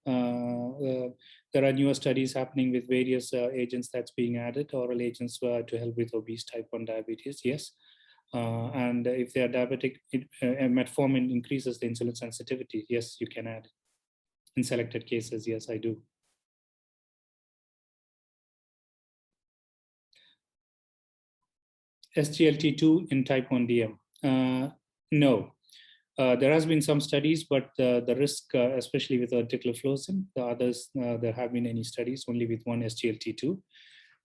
There are newer studies happening with various agents that's being added, oral agents to help with obese type 1 diabetes, yes. And if they are diabetic, metformin increases the insulin sensitivity. Yes, you can add. In selected cases, yes, I do. SGLT2 in type 1 DM. No. There has been some studies, but the risk, especially with tigliflozin, the others, there have been any studies only with one SGLT2.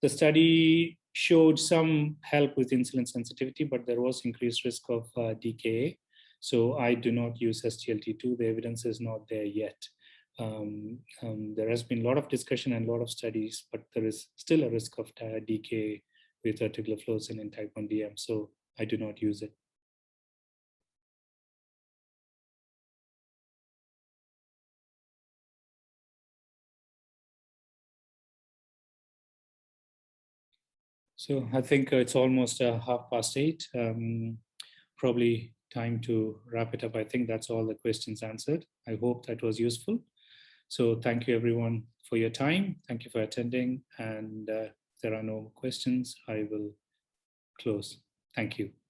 The study showed some help with insulin sensitivity, but there was increased risk of DKA. So I do not use SGLT2. The evidence is not there yet. There has been a lot of discussion and a lot of studies, but there is still a risk of DKA with tigliflozin in type 1 DM. So I do not use it. So I think it's almost 8:30. Probably time to wrap it up. I think that's all the questions answered. I hope that was useful. So thank you everyone for your time. Thank you for attending. And if there are no questions, I will close. Thank you.